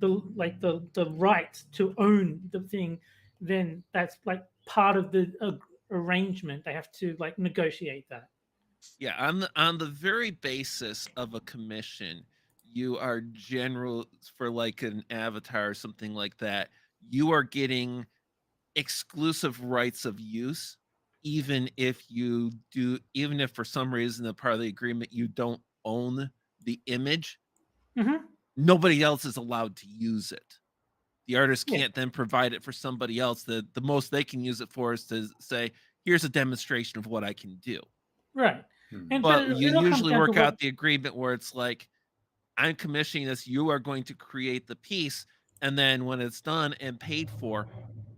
right to own the thing, then that's like part of the arrangement. They have to like negotiate that. Yeah, on the very basis of a commission, you are general for like an avatar or something like that. You are getting exclusive rights of use, even if for some reason the part of the agreement you don't own the image, Hmm. nobody else is allowed to use it. The artist Yeah, can't then provide it for somebody else. The most they can use it for is to say, here's a demonstration of what I can do. right. Hmm. And but But you it all comes usually down to work what. out the agreement where it's like, I'm commissioning this, you are going to create the piece, and then when it's done and paid for,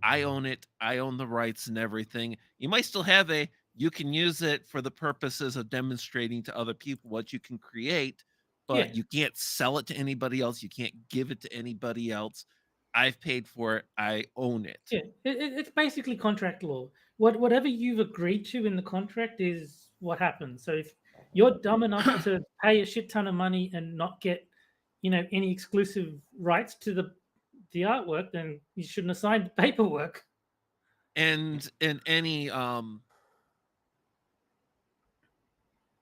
I own it, I own the rights and everything. You might still have you can use it for the purposes of demonstrating to other people what you can create, Yeah, but you can't sell it to anybody else, you can't give it to anybody else. I've paid for it, I own it. yeah. It's basically contract law. Whatever you've agreed to in the contract is what happens. So if you're dumb enough to pay a shit ton of money and not get, any exclusive rights to the artwork, then you shouldn't have signed the paperwork. And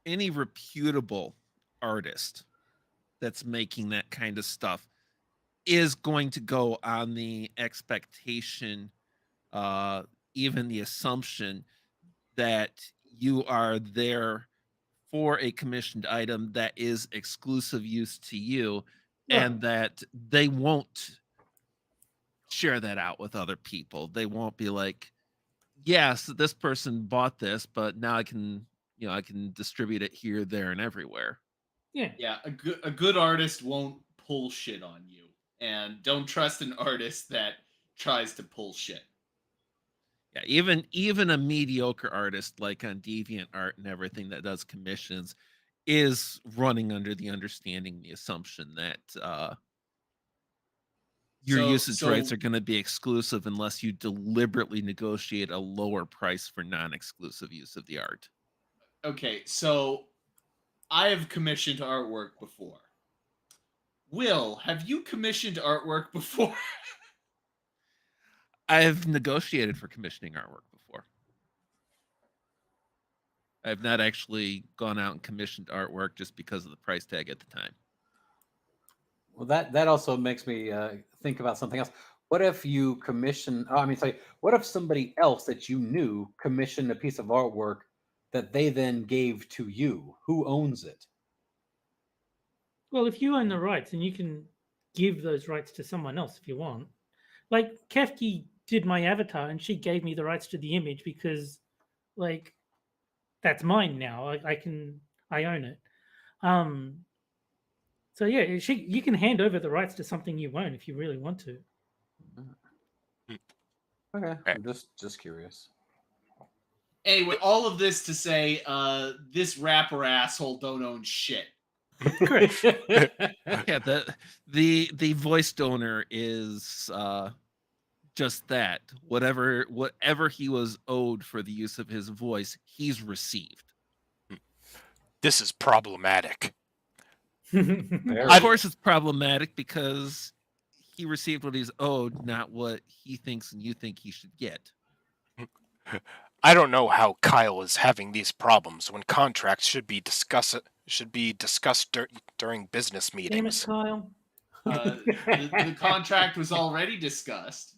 any reputable artist that's making that kind of stuff is going to go on the expectation, even the assumption that you are there for a commissioned item that is exclusive use to you, Right. and that they won't share that out with other people. They won't be like, yes, this person bought this, but now I can distribute it here, there, and everywhere. Yeah. Yeah, a good artist won't pull shit on you, and don't trust an artist that tries to pull shit. Yeah, even a mediocre artist like on DeviantArt and everything that does commissions is running under the understanding, the assumption that your usage rights are going to be exclusive unless you deliberately negotiate a lower price for non-exclusive use of the art. Okay, so I have commissioned artwork before. Will, have you commissioned artwork before? I've negotiated for commissioning artwork before. I've not actually gone out and commissioned artwork just because of the price tag at the time. Well, that also makes me think about something else. What if you commission? Oh, I mean, sorry. What if somebody else that you knew commissioned a piece of artwork that they then gave to you? Who owns it? Well, if you own the rights, then you can give those rights to someone else if you want. Like Kefki did my avatar, and she gave me the rights to the image because, like, that's mine now. I own it. So yeah, you can hand over the rights to something you own if you really want to. Okay, Right. I'm just curious. Anyway, all of this to say, this rapper asshole don't own shit. Correct. Yeah, the voice donor is just that. Whatever he was owed for the use of his voice, he's received. This is problematic. Very. Of course, it's problematic because he received what he's owed, not what he thinks and you think he should get. I don't know how Kyle is having these problems when contracts should be discussed during business Damn it, meetings. Kyle. The contract was already discussed.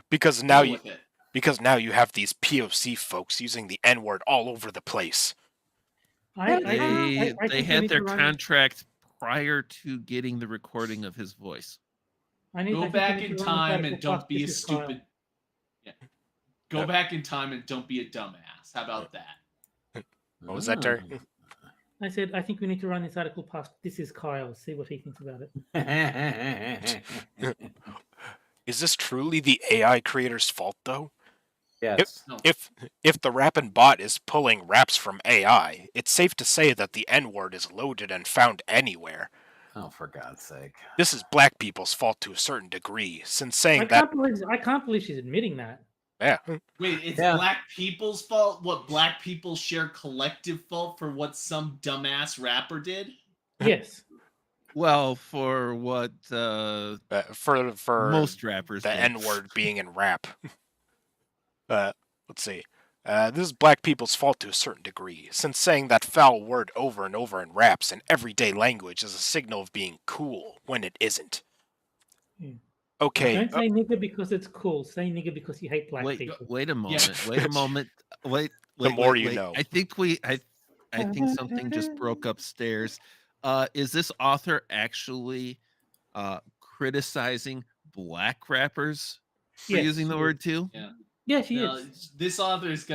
Because now Deal you with it. because now you have these POC folks using the N-word all over the place. I They think we had need their to run- contract prior to getting the recording of his voice. I Go think back we need in to run this time article and don't past be a This Is Kyle. stupid. Yeah. Go back in time and don't be a dumbass. How about that? What was that, Terry? I said I think we need to run this article past This Is Kyle. See what he thinks about it. Is this truly the AI creator's fault, though? Yes. No. If the rappin' bot is pulling raps from AI, it's safe to say that the N-word is loaded and found anywhere. Oh, for God's sake. This is black people's fault to a certain degree, since saying I that... can't believe she's admitting that. Yeah. Wait, it's Yeah. black people's fault? What, black people share collective fault for what some dumbass rapper did? Yes. Well, for what For most rappers the did. N-word being in rap. Let's see. This is black people's fault to a certain degree, since saying that foul word over and over in raps and everyday language is a signal of being cool when it isn't. Hmm. Okay, Don't say nigger because it's cool. Say nigger because you hate black Wait, people. wait a moment. Yeah. Wait a moment. Wait. The more wait, you wait. know. I think I think something just broke upstairs. Is this author actually criticizing black rappers for Yes, using the she word is. too? Yeah. Yeah, she Now, is. this author is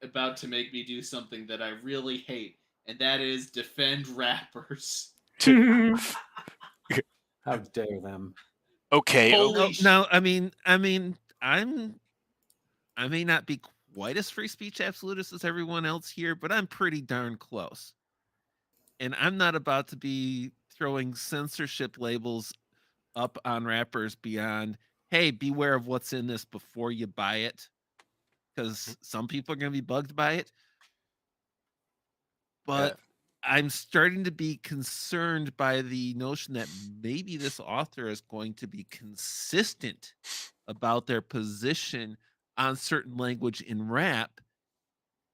about to make me do something that I really hate, and that is defend rappers. How dare them? okay, Holy No, I mean, I may not be quite as free speech absolutist as everyone else here, but I'm pretty darn close. And I'm not about to be throwing censorship labels up on rappers beyond, hey, beware of what's in this before you buy it, because some people are going to be bugged by it. But I'm starting to be concerned by the notion that maybe this author is going to be consistent about their position on certain language in rap.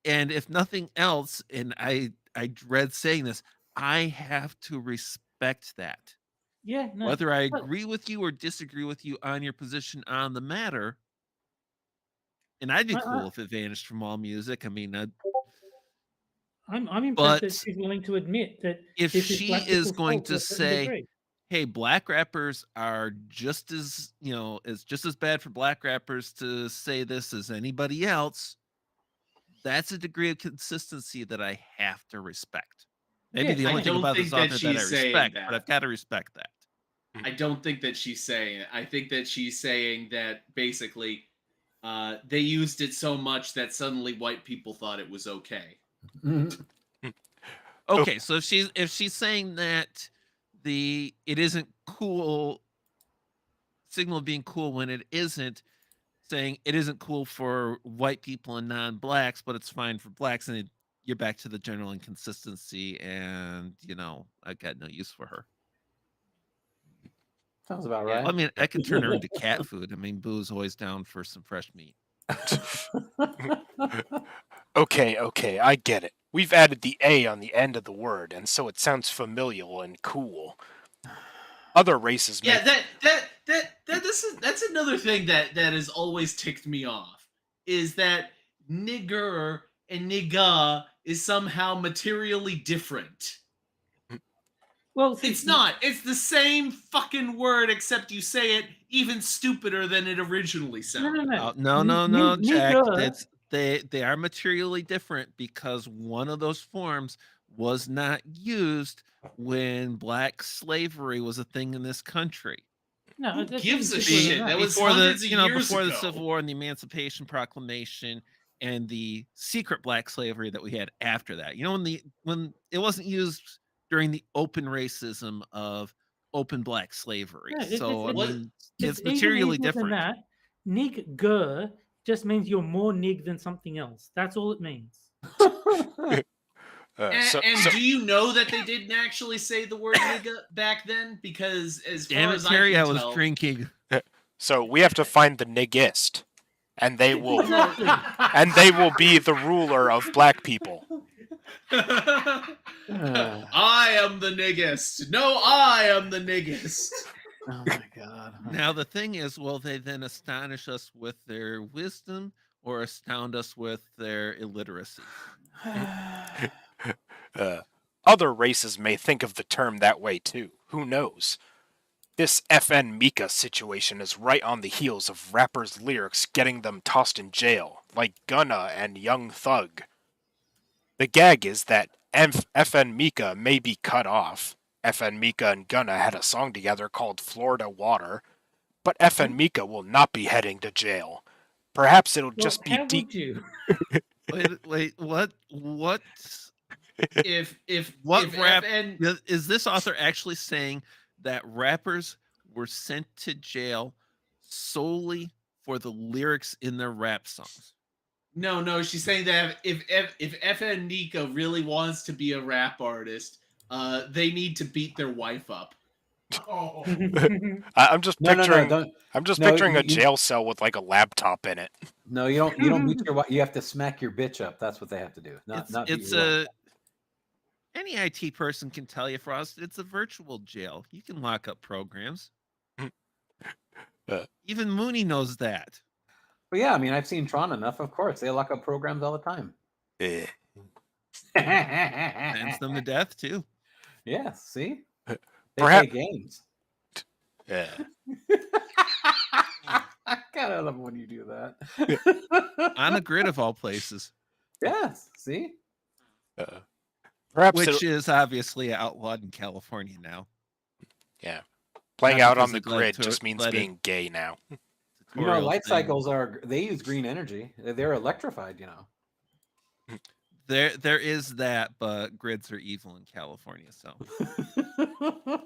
And if nothing else, and I dread saying this, I have to respect that. Yeah, no. Whether I But agree with you or disagree with you on your position on the matter. And I'd be cool if it vanished from all music. I mean, I'm impressed But that she's willing to admit that if this is she black is people's going fault to a certain say, degree. hey, black rappers are just as, it's just as bad for black rappers to say this as anybody else, that's a degree of consistency that I have to respect. Maybe Yeah, the I only thing don't about think this that author that I she's saying respect, that. but I've got to respect that. I don't think that she's saying it. I think that she's saying that basically they used it so much that suddenly white people thought it was okay. Okay, so if she's saying that it isn't cool, signal of being cool when it isn't, saying it isn't cool for white people and non-blacks, but it's fine for blacks, and you're back to the general inconsistency, and I got no use for her. Sounds about Yeah. right. I mean, I can turn her into cat food. I mean, Boo's always down for some fresh meat. okay, I get it. We've added the A on the end of the word, and so it sounds familial and cool. Other races Yeah, make... that's another thing that has always ticked me off, is that nigger and nigga is somehow materially different. Well, see, It's not. It's the same fucking word, except you say it even stupider than it originally sounded. No, Jack. Nigger- They are materially different because one of those forms was not used when black slavery was a thing in this country. No, Who that's gives a even simpler than shit? That was Before the hundreds of years before the ago. Civil War and the Emancipation Proclamation and the secret black slavery that we had after that. When it wasn't used during the open racism of open black slavery. No, So I What- mean, it's it's even materially easier than different. that. Nigger just means you're more nig than something else. That's all it means. And do you know that they didn't actually say the word nigga back then? Because as Damn far it, as I Terry, can I was tell, drinking. So we have to find the niggist, and they will Exactly. and they will be the ruler of black people. I am the niggest. No, I am the niggest. Oh my god. Now the thing is, will they then astonish us with their wisdom or astound us with their illiteracy? Other races may think of the term that way too. Who knows? This FN Mika situation is right on the heels of rappers' lyrics getting them tossed in jail, like Gunna and Young Thug. The gag is that FN Mika may be cut off. FN Mika and Gunna had a song together called Florida Water, but FN Mika will not be heading to jail. Perhaps it'll Well, just be how would you? Wait, what? If What if rap FN is this author actually saying that rappers were sent to jail solely for the lyrics in their rap songs? No, she's saying that if FN Nika really wants to be a rap artist, they need to beat their wife up. Oh. I'm just No, picturing. don't. I'm just no, picturing a you- jail cell with like a laptop in it. No, you don't. You don't beat your. You have to smack your bitch up. That's what they have to do. Not beat It's your wife. any IT person can tell you, Frost, it's a virtual jail. You can lock up programs. Even Mooney knows that. But yeah, I mean, I've seen Tron enough. Of course, they lock up programs all the time. Eh. Sends them to death too. Yeah, see, they Perhaps- play games. Yeah. I kind of love when you do that. On a grid of all places. Yes, see. Perhaps Which it'll- is obviously outlawed in California now. yeah. Playing Not out on because the it led grid to- just means led it- being gay now. You know, Tutorial light thing. cycles they use green energy. They're electrified. You know. There is that, but grids are evil in California. So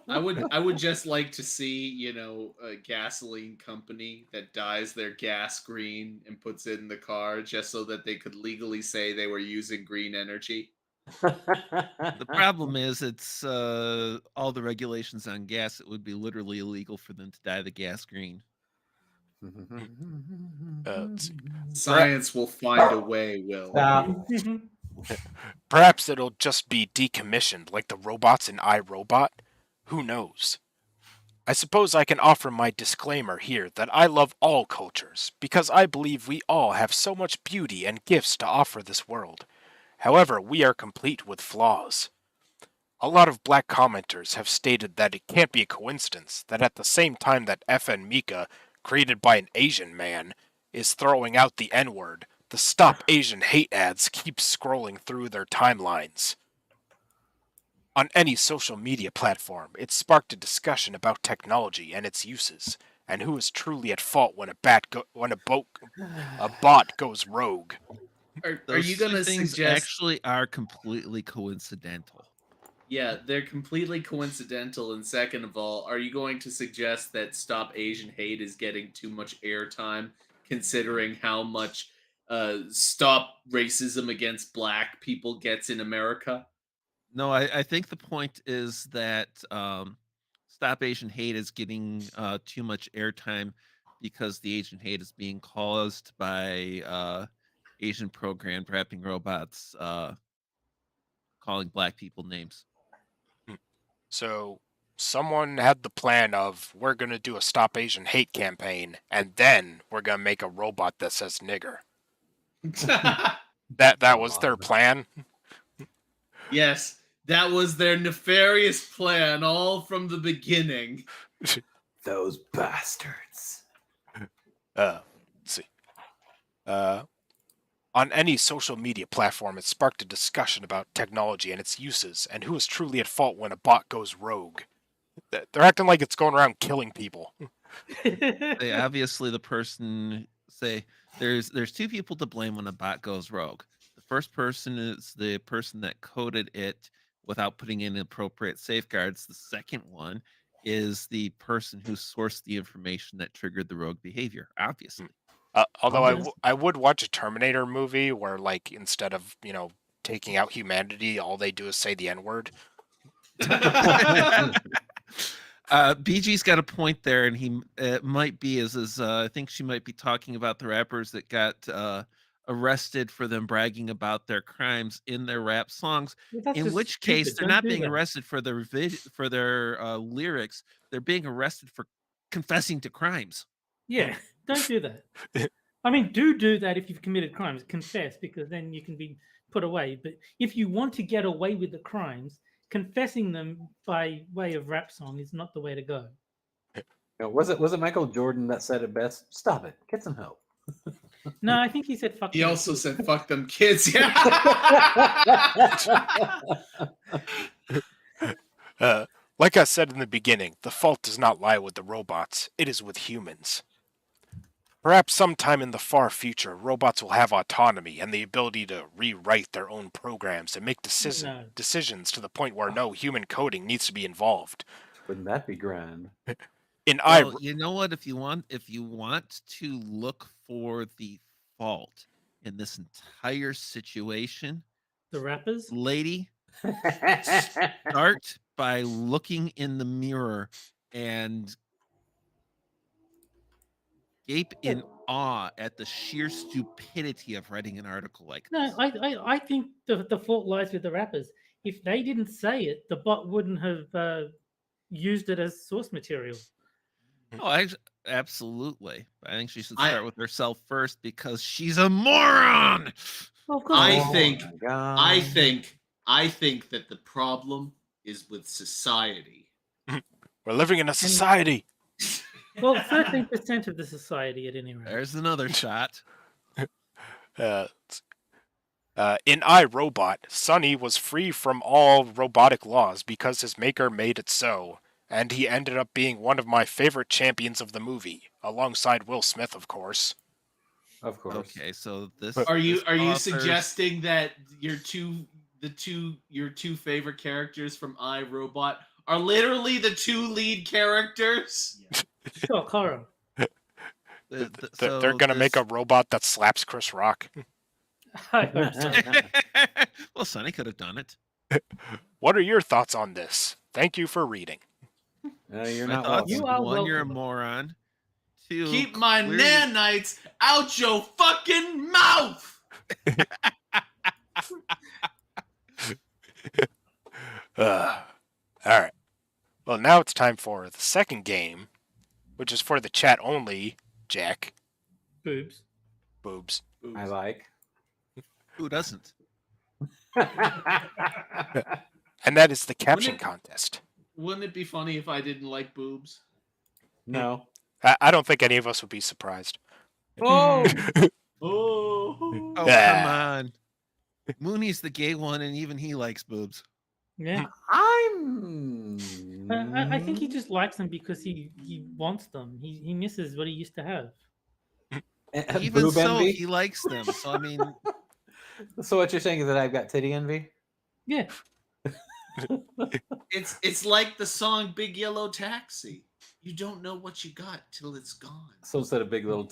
I would just like to see, a gasoline company that dyes their gas green and puts it in the car just so that they could legally say they were using green energy. the problem is, it's all the regulations on gas. It would be literally illegal for them to dye the gas green. Let's see. Science will find a way, Will. Stop. Perhaps it'll just be decommissioned like the robots in iRobot. Who knows? I suppose I can offer my disclaimer here that I love all cultures, because I believe we all have so much beauty and gifts to offer this world. However, we are complete with flaws. A lot of black commenters have stated that it can't be a coincidence that at the same time that FN Mika, created by an Asian man, is throwing out the N-word, the Stop Asian Hate ads keep scrolling through their timelines. On any social media platform, it sparked a discussion about technology and its uses, and who is truly at fault when a bot goes rogue. Are Those you two going to things suggest? actually are completely coincidental. Yeah, they're completely coincidental. And second of all, are you going to suggest that Stop Asian Hate is getting too much airtime, considering how much Stop Racism Against Black people gets in America? No, I think the point is that Stop Asian Hate is getting too much airtime because the Asian hate is being caused by Asian programmed rapping robots calling black people names. So, someone had the plan of, we're going to do a Stop Asian Hate campaign, and then we're going to make a robot that says nigger. That was their plan? Yes, that was their nefarious plan all from the beginning. Those bastards. Let's see. On any social media platform, it sparked a discussion about technology and its uses, and who is truly at fault when a bot goes rogue. They're acting like it's going around killing people. They obviously the person say there's two people to blame when a bot goes rogue. The first person is the person that coded it without putting in appropriate safeguards. The second one is the person who sourced the information that triggered the rogue behavior. Obviously. Although Obvious. I would watch a Terminator movie where, like, instead of, taking out humanity, all they do is say the N-word. BG's got a point there, and he might be I think she might be talking about the rappers that got arrested for them bragging about their crimes in their rap songs. Well, that's In just which case, stupid. they're Don't not do being that. arrested for their lyrics. They're being arrested for confessing to crimes. Yeah, don't do that. I mean, do that if you've committed crimes. Confess, because then you can be put away. But if you want to get away with the crimes, confessing them by way of rap song is not the way to go. Was it Michael Jordan that said it best? Stop it. Get some help. No, I think he said fuck. He them also kids. said, "Fuck them kids." Yeah. Like I said in the beginning, the fault does not lie with the robots, it is with humans. Perhaps sometime in the far future, robots will have autonomy and the ability to rewrite their own programs and make No. decisions to the point where no human coding needs to be involved. Wouldn't that be grand? Well, you know what? If you want to look for the fault in this entire situation, The rappers. lady, start by looking in the mirror and gape in awe at the sheer stupidity of writing an article like No, this. I think the fault lies with the rappers. If they didn't say it, the bot wouldn't have used it as source material. Oh, absolutely. I think she should start with herself first because she's a moron. Well, of course. I Oh think my God. I think that the problem is with society. We're living in a society. Well, 13% of the society, at any rate. There's another shot. In iRobot, Sonny was free from all robotic laws because his maker made it so, and he ended up being one of my favorite champions of the movie, alongside Will Smith, of course. Of course. Okay, so this Are you author's- suggesting that your two favorite characters from iRobot are literally the two lead characters? Shock horror. They're gonna make a robot that slaps Chris Rock. I hope so. Well, Sonny could have done it. What are your thoughts on this? Thank you for reading. You're My not thoughts: welcome. You are one, you're a welcome. moron. Two, Keep my clearly- nanites out your fucking mouth! Alright. Well, now it's time for the second game, which is for the chat only, Jack. Boobs. Boobs. I like. Who doesn't? And that is the caption it- contest. Wouldn't it be funny if I didn't like boobs? No. I don't think any of us would be surprised. Oh. Oh. Oh, Yeah. come on. Mooney's the gay one, and even he likes boobs. Yeah. I'm. I think he just likes them because he wants them. He misses what he used to have. Even Boob so, envy? he likes them. So I mean, So what you're saying is that I've got titty envy? Yeah. It's like the song Big Yellow Taxi. You don't know what you got till it's gone. So instead of big yellow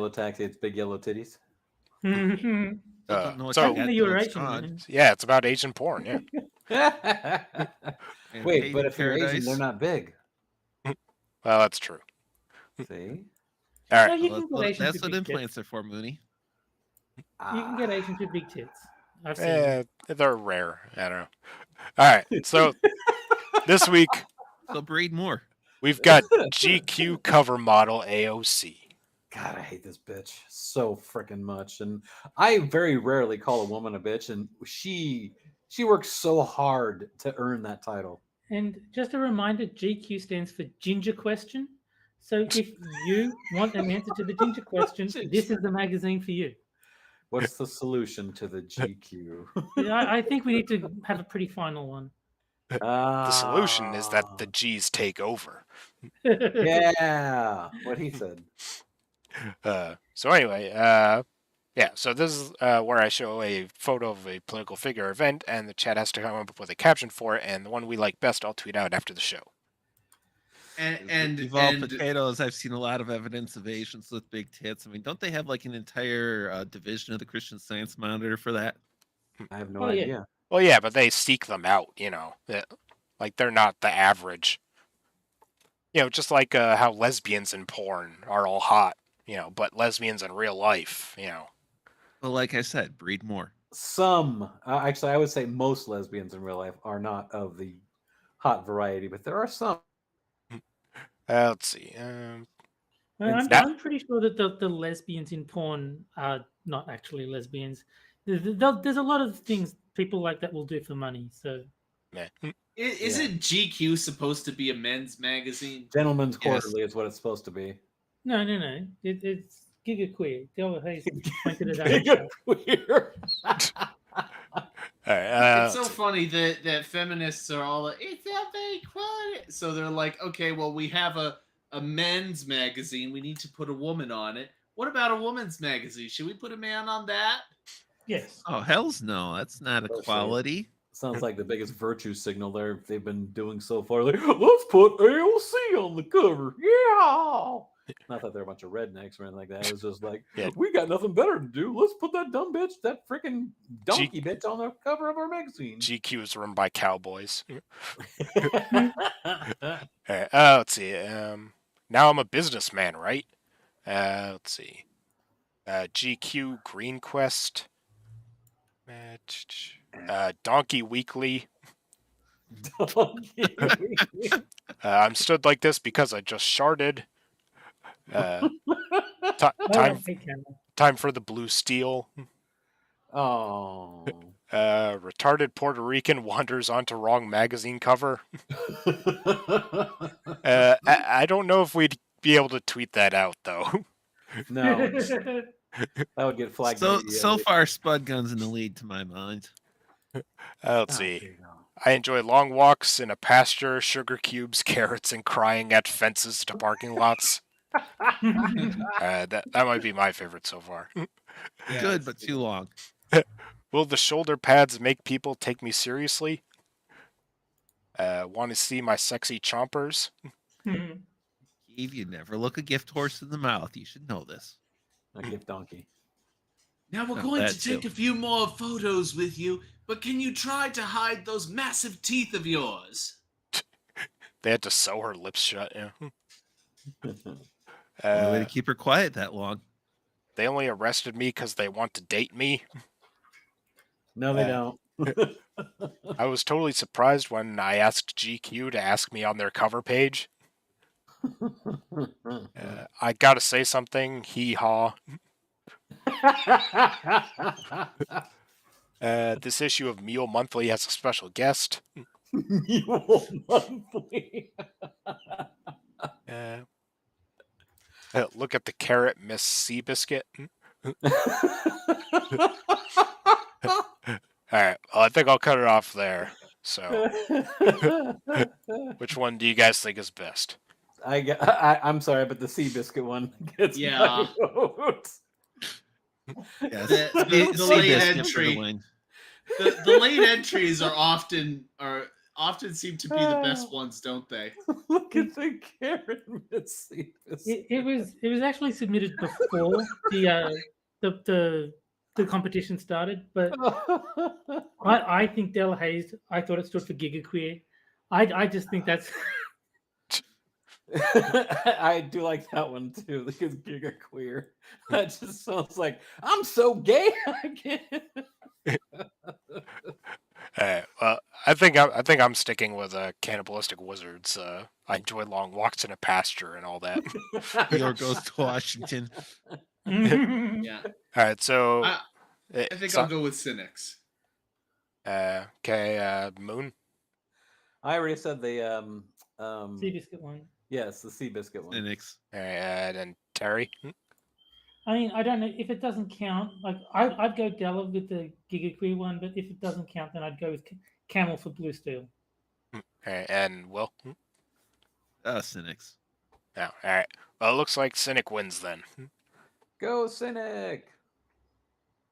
taxi, it's big yellow titties. Mhm. I don't know what so- you got Only till you're it's Asian, gone. man. Yeah, it's about Asian porn, yeah. And Wait, Paid but in if they're Asian, Paradise. they're not big. Well, that's true. See? All No, right. you Well, can get Asians that's with what big tits. implants are for, Mooney. You can get Asians with big tits. I've seen them. They're rare. I don't know. All right. So this week So breed more. we've got GQ cover model AOC. God, I hate this bitch so freaking much. And I very rarely call a woman a bitch, and she works so hard to earn that title. And just a reminder, GQ stands for Ginger Question. So if you want an answer to the Ginger Question, this is the magazine for you. What's the solution to the GQ? Yeah, I think we need to have a pretty final one. The solution is that the Ah, G's take over. yeah, what he said. So anyway, yeah, so this is where I show a photo of a political figure event, and the chat has to come up with a caption for it, and the one we like best I'll tweet out after the show. And Evolved potatoes. I've seen a lot of evidence of Asians with big tits. I mean, don't they have like an entire division of the Christian Science Monitor for that? I have no Oh, yeah. idea. Well, yeah, but they seek them out, like they're not the average. Just like how lesbians in porn are all hot, but lesbians in real life. Well, like I said, breed more. Some, actually, I would say most lesbians in real life are not of the hot variety, but there are some. Let's see. I'm pretty sure that the lesbians in porn are not actually lesbians. There's a lot of things people like that will do for money. So Meh. Isn't GQ supposed to be a men's magazine? Gentlemen's Yes. Quarterly is what it's supposed to be. no. It's Giga Queer. Della Hayes pointed it out. himself. Queer. All right, It's so funny that feminists are all like, it's not very equality. So they're like, okay, well, we have a men's magazine. We need to put a woman on it. What about a woman's magazine? Should we put a man on that? Yes. Oh, hell's no. That's not Especially- equality. Sounds like the biggest virtue signal they've been doing so far. Like, let's put AOC on the cover. Yeah. Not that they're a bunch of rednecks or anything like that. It was just like, Yeah. we got nothing better to do. Let's put that dumb bitch, that freaking donkey bitch on the cover of our magazine. GQ is run by cowboys. All right, let's see. Now I'm a businessman, right? Let's see. GQ Green Quest. Donkey Weekly. I'm stood like this because I just sharded. Time for the blue steel. Oh. Retarded Puerto Rican wanders onto wrong magazine cover. I don't know if we'd be able to tweet that out though. No, that would get flagged. So far, Spud Gun's in the lead to my mind. Let's see. I enjoy long walks in a pasture, sugar cubes, carrots, and crying at fences to parking lots. That might be my favorite so far. Good, but too long. Will the shoulder pads make people take me seriously? Want to see my sexy chompers? Eve, you never look a gift horse in the mouth. You should know this. A gift donkey. Now we're Oh, going that to take too. a few more photos with you, but can you try to hide those massive teeth of yours? They had to sew her lips shut. Yeah. Only way to keep her quiet that long. They only arrested me because they want to date me. No, they don't. I was totally surprised when I asked GQ to ask me on their cover page. I gotta say something. Hee haw. This issue of Meal Monthly has a special guest. Meal Monthly. Look at the carrot, Miss Seabiscuit. Alright, well, I think I'll cut it off there. So, which one do you guys think is best? I'm sorry, but the Seabiscuit one gets my vote. Yes. The late entry. The late entries are often seem to be the best ones, don't they? Look at the carrot, Miss Seabiscuit. It was actually submitted before the competition started, but I think Della Hayes. I thought it stood for Giga Queer. I just think that's. I do like that one too. Look at Giga Queer. That just sounds like I'm so gay. I can't. Well, I think I'm sticking with Cannibalistic Wizards. I enjoy long walks in a pasture and all that. Your goes to Washington. Yeah. All right, so I think I'll go with Cynics. Okay, Moon. I already said the Seabiscuit one. Yes, the Seabiscuit one. Cynics. All right, and Terry. I mean, I don't know if it doesn't count. Like, I'd go Della with the Giga Queer one, but if it doesn't count, then I'd go with Camel for Blue Steel. And Will? Cynics. No. All right. Well, it looks like Cynic wins then. Go Cynic!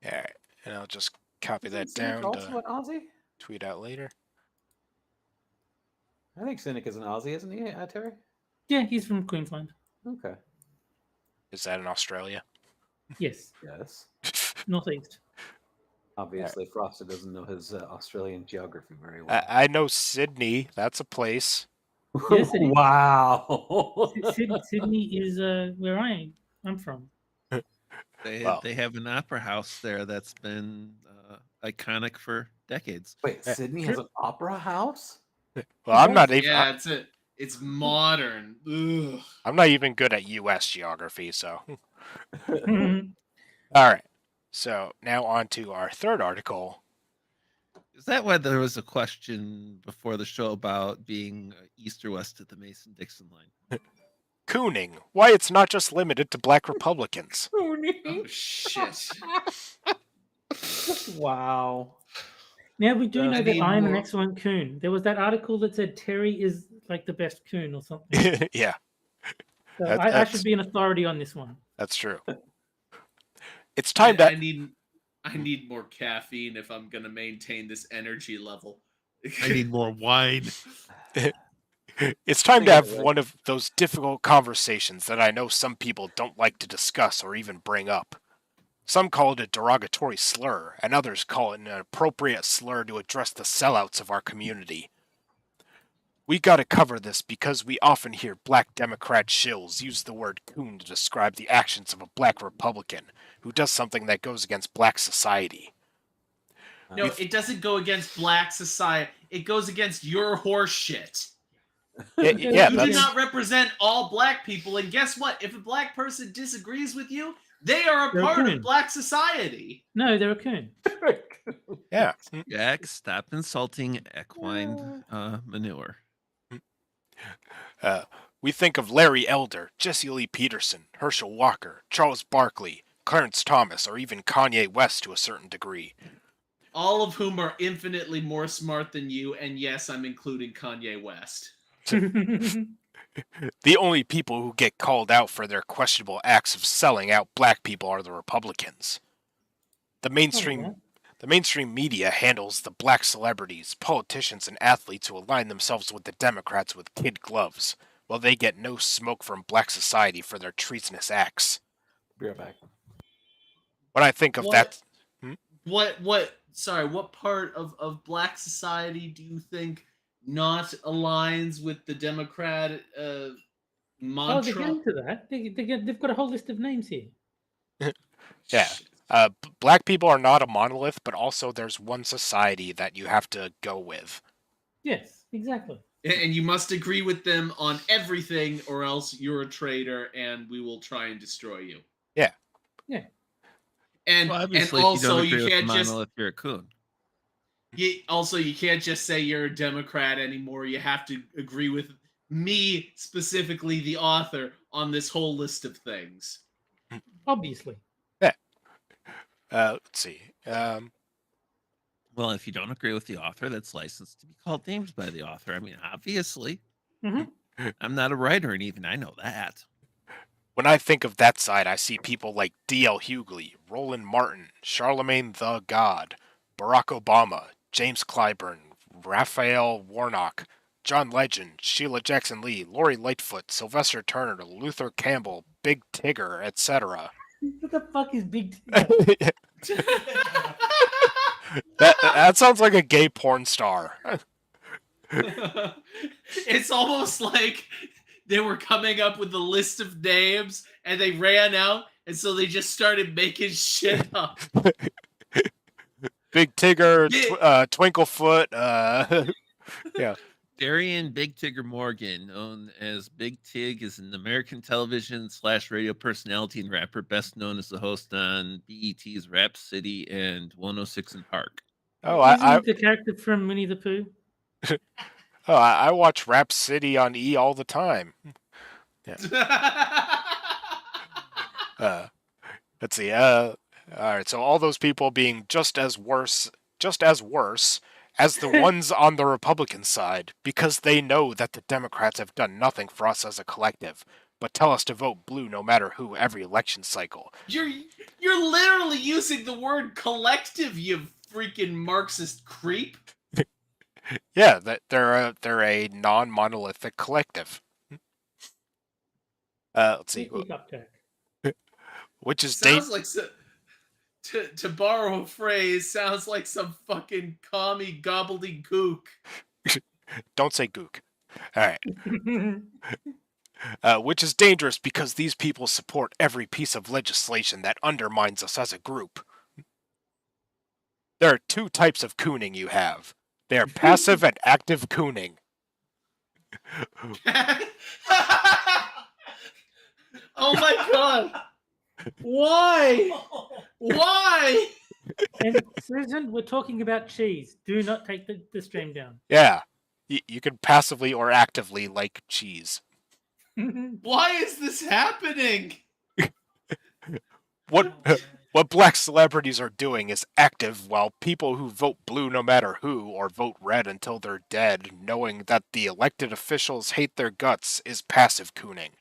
All right. And I'll just copy Isn't that Cynic down also to an Aussie? tweet out later. I think Cynic is an Aussie, isn't he, Terry? Yeah, he's from Queensland. Okay. Is that in Australia? Yes, Yes. northeast. Obviously, Frosted doesn't know his Australian geography very well. I know Sydney. That's a place. Yes, it is. Wow. Sydney is where I'm from. Well. They have an opera house there that's been iconic for decades. Wait, Sydney has an opera house? Well, I'm not even. Yeah, it's modern. Ugh. I'm not even good at U.S. geography, so. Mhm. All right. So now on to our third article. Is that why there was a question before the show about being east or west of the Mason-Dixon line? Cooning. Why it's not just limited to black Republicans. Oh shit. Wow. Now we do know that need I'm an more- excellent coon. There was that article that said Terry is like the best coon or something. Yeah, So I That's- should be an authority on this one. that's true. It's time to. I need more caffeine if I'm gonna maintain this energy level. I need more wine. It's time to Yeah, have right. one of those difficult conversations that I know some people don't like to discuss or even bring up. Some call it a derogatory slur, and others call it an appropriate slur to address the sellouts of our community. We gotta cover this because we often hear black Democrat shills use the word coon to describe the actions of a black Republican who does something that goes against black society. No, it doesn't go against black society. It goes against your horse shit. Yeah, You do that's, not represent all black people, and guess what? If a black person disagrees with you, they are a They're part coon. of black society. No, they're a coon. yeah. Jack, stop insulting equine manure. We think of Larry Elder, Jesse Lee Peterson, Herschel Walker, Charles Barkley, Clarence Thomas, or even Kanye West to a certain degree. All of whom are infinitely more smart than you, and yes, I'm including Kanye West. The only people who get called out for their questionable acts of selling out black people are the Republicans. The mainstream media handles the black celebrities, politicians, and athletes who align themselves with the Democrats with kid gloves, while they get no smoke from black society for their treasonous acts. Be right back. When I think of that... What part of black society do you think not aligns with the Democrat Oh, they're mantra? getting to that. They've got a whole list of names here. Yeah. Black people are not a monolith, but also there's one society that you have to go with. Yes, exactly. And you must agree with them on everything, or else you're a traitor, and we will try and destroy you. Yeah. Yeah. And Well, obviously, and if you also don't agree you with can't the just monolith, you're a coon. you can't just say you're a Democrat anymore. You have to agree with me, specifically the author, on this whole list of things. Obviously. Let's see. Well, if you don't agree with the author, that's licensed to be called names by the author. I mean, obviously. Mhm. I'm not a writer, and even I know that. When I think of that side, I see people like D.L. Hughley, Roland Martin, Charlemagne the God, Barack Obama, James Clyburn, Raphael Warnock, John Legend, Sheila Jackson Lee, Lori Lightfoot, Sylvester Turner, Luther Campbell, Big Tigger, etc. What the fuck is Big T? That sounds like a gay porn star. It's almost like they were coming up with a list of names and they ran out, and so they just started making shit up. Big Tigger, Yeah. Twinklefoot, yeah. Darian Big Tigger Morgan, known as Big Tig, is an American television / radio personality and rapper, best known as the host on BET's Rap City and 106 in Park. Oh, Isn't he the character from Winnie the Pooh? I watch Rap City on E all the time. Let's see. All right. So all those people being just as worse as the ones on the Republican side, because they know that the Democrats have done nothing for us as a collective, but tell us to vote blue no matter who every election cycle. You're literally using the word collective, you freaking Marxist creep. Yeah, that they're a non-monolithic collective. Let's see. Speak up, Jack. Which is Sounds like to borrow a phrase, sounds like some fucking commie gobbledygook. don't say gook. All right. Which is dangerous because these people support every piece of legislation that undermines us as a group. There are two types of cooning you have. They are passive and active cooning. Oh my god! Why? Why? And Susan, we're talking about cheese. Do not take the stream down. Yeah, you can passively or actively like cheese. Why is this happening? What black celebrities are doing is active, while people who vote blue no matter who, or vote red until they're dead, knowing that the elected officials hate their guts, is passive cooning.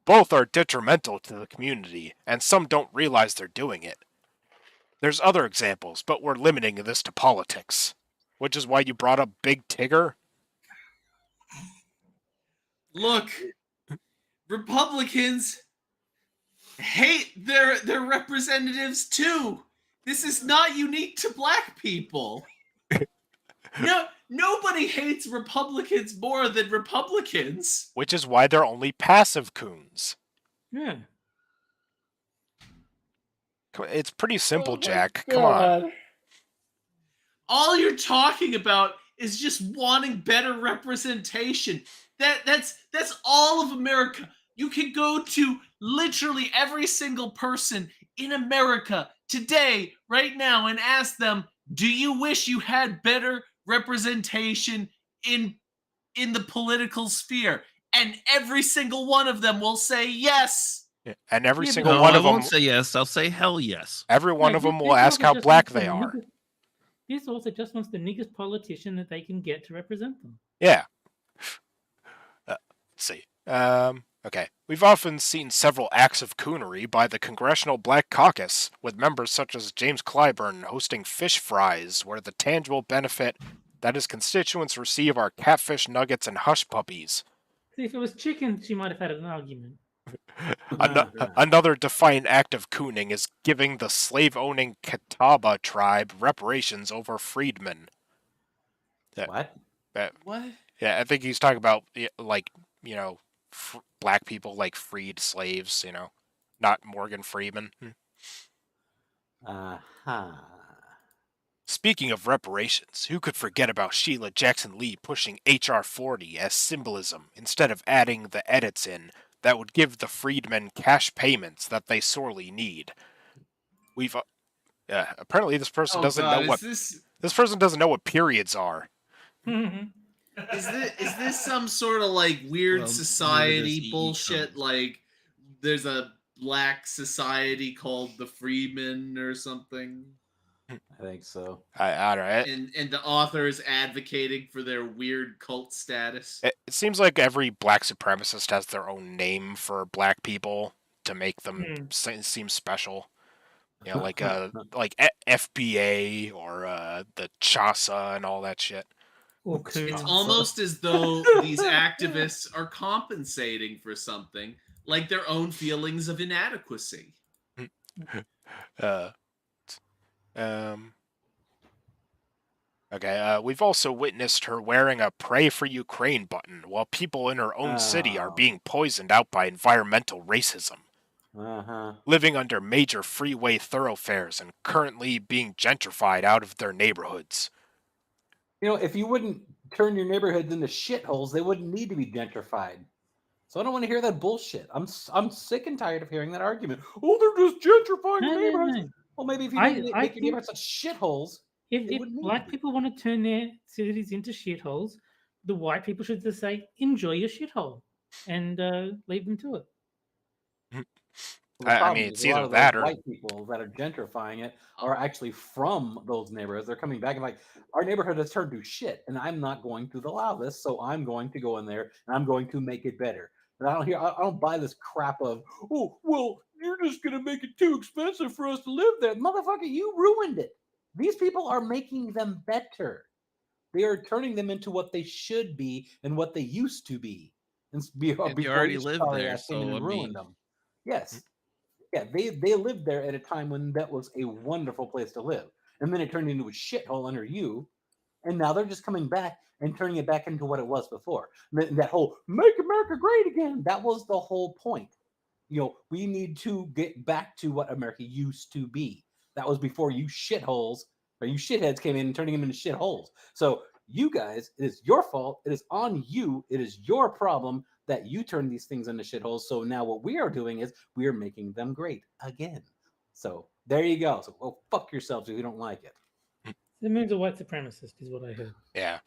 Both are detrimental to the community, and some don't realize they're doing it. There's other examples, but we're limiting this to politics. Which is why you brought up Big Tigger? Look, Republicans hate their representatives too. This is not unique to black people. No, nobody hates Republicans more than Republicans. Which is why they're only passive coons. Yeah. It's pretty simple, Oh my Jack. Come on. God. All you're talking about is just wanting better representation. That's all of America. You can go to literally every single person in America today, right now, and ask them, do you wish you had better representation in the political sphere? And every single one of them will say yes. Yeah, and every Yeah, but- single No, one I of them, won't say yes. I'll say hell yes. every one No, of them this will ask also how just black wants the they are. niggest- This also just wants the niggest politician that they can get to represent them. Yeah. Let's see. Okay. We've often seen several acts of coonery by the Congressional Black Caucus, with members such as James Clyburn hosting fish fries, where the tangible benefit that his constituents receive are catfish nuggets and hush puppies. See, if it was chicken, she might have had an argument. Another defiant act of cooning is giving the slave-owning Catawba tribe reparations over freedmen. What? What? Yeah, I think he's talking about, like, black people, like, freed slaves, not Morgan Freeman. Uh-huh. Speaking of reparations, who could forget about Sheila Jackson Lee pushing H.R. 40 as symbolism instead of adding the edits in that would give the freedmen cash payments that they sorely need? We've apparently this person doesn't know what this person doesn't know what periods are. Is this some sort of like weird Well, society neither does bullshit? comes. Like there's a black society called the Freemen or something, I think so. I don't know. and the author is advocating for their weird cult status. It seems like every black supremacist has their own name for black people to make them seem special. Like FBA or the CHASA and all that shit. Or It's coons. almost as though these activists are compensating for something, like their own feelings of inadequacy. Okay, we've also witnessed her wearing a Pray for Ukraine button while people in her own city are Oh. being poisoned out by environmental racism, Uh-huh. living under major freeway thoroughfares and currently being gentrified out of their neighborhoods. If you wouldn't turn your neighborhoods into shitholes, they wouldn't need to be gentrified. So I don't want to hear that bullshit. I'm sick and tired of hearing that argument. Oh, they're just gentrifying No, no, neighborhoods. no. Well, maybe if you I didn't make think- your neighborhoods such shitholes, If wouldn't need black to be. people want to turn their cities into shitholes, the white people should just say, enjoy your shithole, and leave them to it. The problem it's is a lot either of those that or white people that are gentrifying it are actually from those neighborhoods. They're coming back and like, our neighborhood has turned to shit, and I'm not going to allow this, so I'm going to go in there and I'm going to make it better. And I don't buy this crap of, oh, well, you're just gonna make it too expensive for us to live there. Motherfucker, you ruined it. These people are making them better. They are turning them into what they should be and what they used to be. And you before already you live sorry there, ass came in so and I ruined mean, them. Yes. Yeah, they lived there at a time when that was a wonderful place to live. And then it turned into a shithole under you. And now they're just coming back and turning it back into what it was before. That whole make America great again, that was the whole point. We need to get back to what America used to be. That was before you shitholes or you shitheads came in and turning them into shitholes. So you guys, it is your fault. It is on you. It is your problem that you turn these things into shitholes. So now what we are doing is we are making them great again. So there you go. So go fuck yourselves if you don't like it. The moon's a white supremacist, is what I heard. yeah.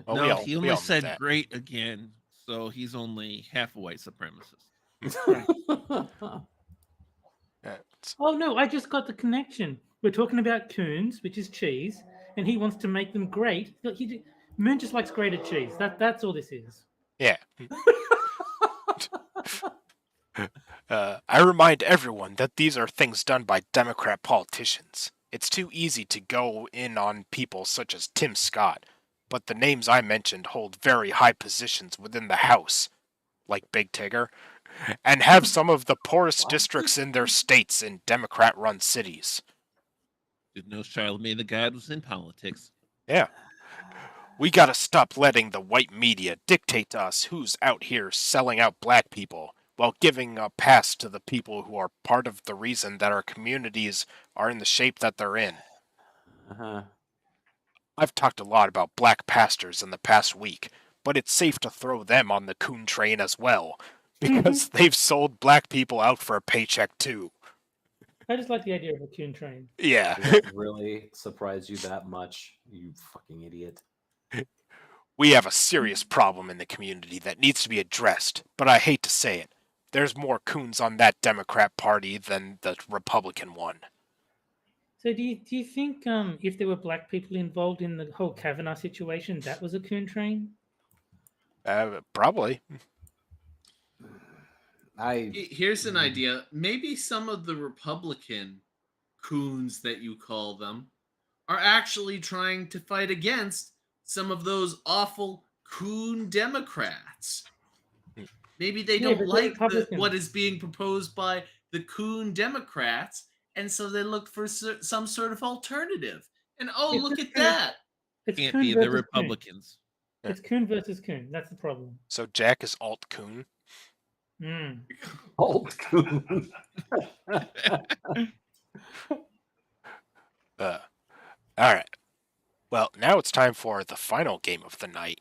Well, no, he we only all know said that. great again, so he's only half a white supremacist. It's- Oh no, I just got the connection. We're talking about coons, which is cheese, and he wants to make them great. Look, Moon just likes grated cheese. That's all this is. yeah. I remind everyone that these are things done by Democrat politicians. It's too easy to go in on people such as Tim Scott, but the names I mentioned hold very high positions within the House, like Big Tigger, and have some of the poorest districts in their states in Democrat-run cities. Didn't know Charlemagne the God was in politics. Yeah. We gotta stop letting the white media dictate to us who's out here selling out black people, while giving a pass to the people who are part of the reason that our communities are in the shape that they're in. Uh-huh. I've talked a lot about black pastors in the past week, but it's safe to throw them on the coon train as well, because they've sold black people out for a paycheck too. I just like the idea of a coon train. Yeah. Does that really surprise you that much, you fucking idiot? We have a serious problem in the community that needs to be addressed, but I hate to say it. There's more coons on that Democrat Party than the Republican one. So do you think if there were black people involved in the whole Kavanaugh situation, that was a coon train? Probably. Here's an idea. Maybe some of the Republican coons that you call them are actually trying to fight against some of those awful coon Democrats. Maybe they Yeah, don't but they're like Republicans. what is being proposed by the coon Democrats, and so they look for some sort of alternative. And oh, It's look just at that! It's Can't coon be the versus Republicans. Coon. It's coon versus coon. that's the problem. So Jack is alt coon. Mm. Old coon. Alright. Well, now it's time for the final game of the night.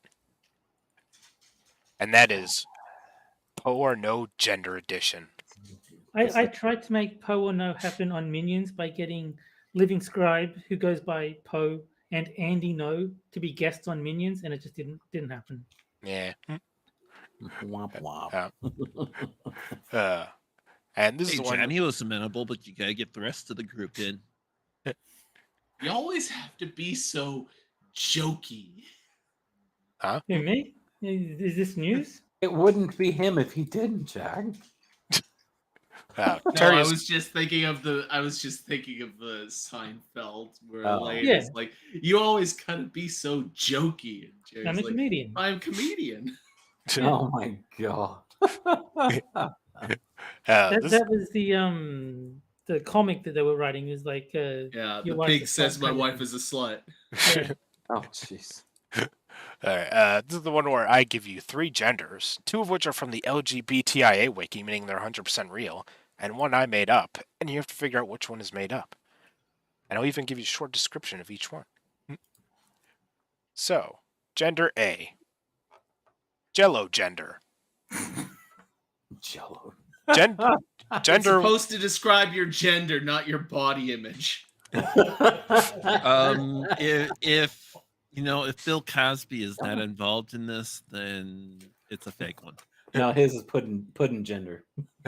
And that is Poe or No Gender Edition. I tried to make Poe or No happen on Minions by getting Living Scribe, who goes by Poe, and Andy No to be guests on Minions, and it just didn't happen. Yeah. Womp womp. And this Hey, is the one. Johnny was amenable, but you gotta get the rest of the group in. You always have to be so jokey. Huh? Who, me? Is this news? It wouldn't be him if he didn't, Jack. No, Terry I is- was just thinking of the Seinfeld where Oh. Elaine Yeah. is like, you always gotta be so jokey. And Jerry's I'm a like, comedian. I'm a comedian. Oh my god. this- That was the comic that they were writing. Is like Yeah, your the wife's pig a says slut my kind of wife thing. is a slut. Yeah. Oh jeez. Alright, this is the one where I give you 3 genders, 2 of which are from the LGBTIA wiki, meaning they're 100% real, and 1 I made up, and you have to figure out which one is made up. And I'll even give you a short description of each one. So, gender A. Jello gender. Jello. Gen- It's gender supposed to describe your gender, not your body image. If Bill Cosby is not involved in this, then it's a fake one. No, his is pudding gender.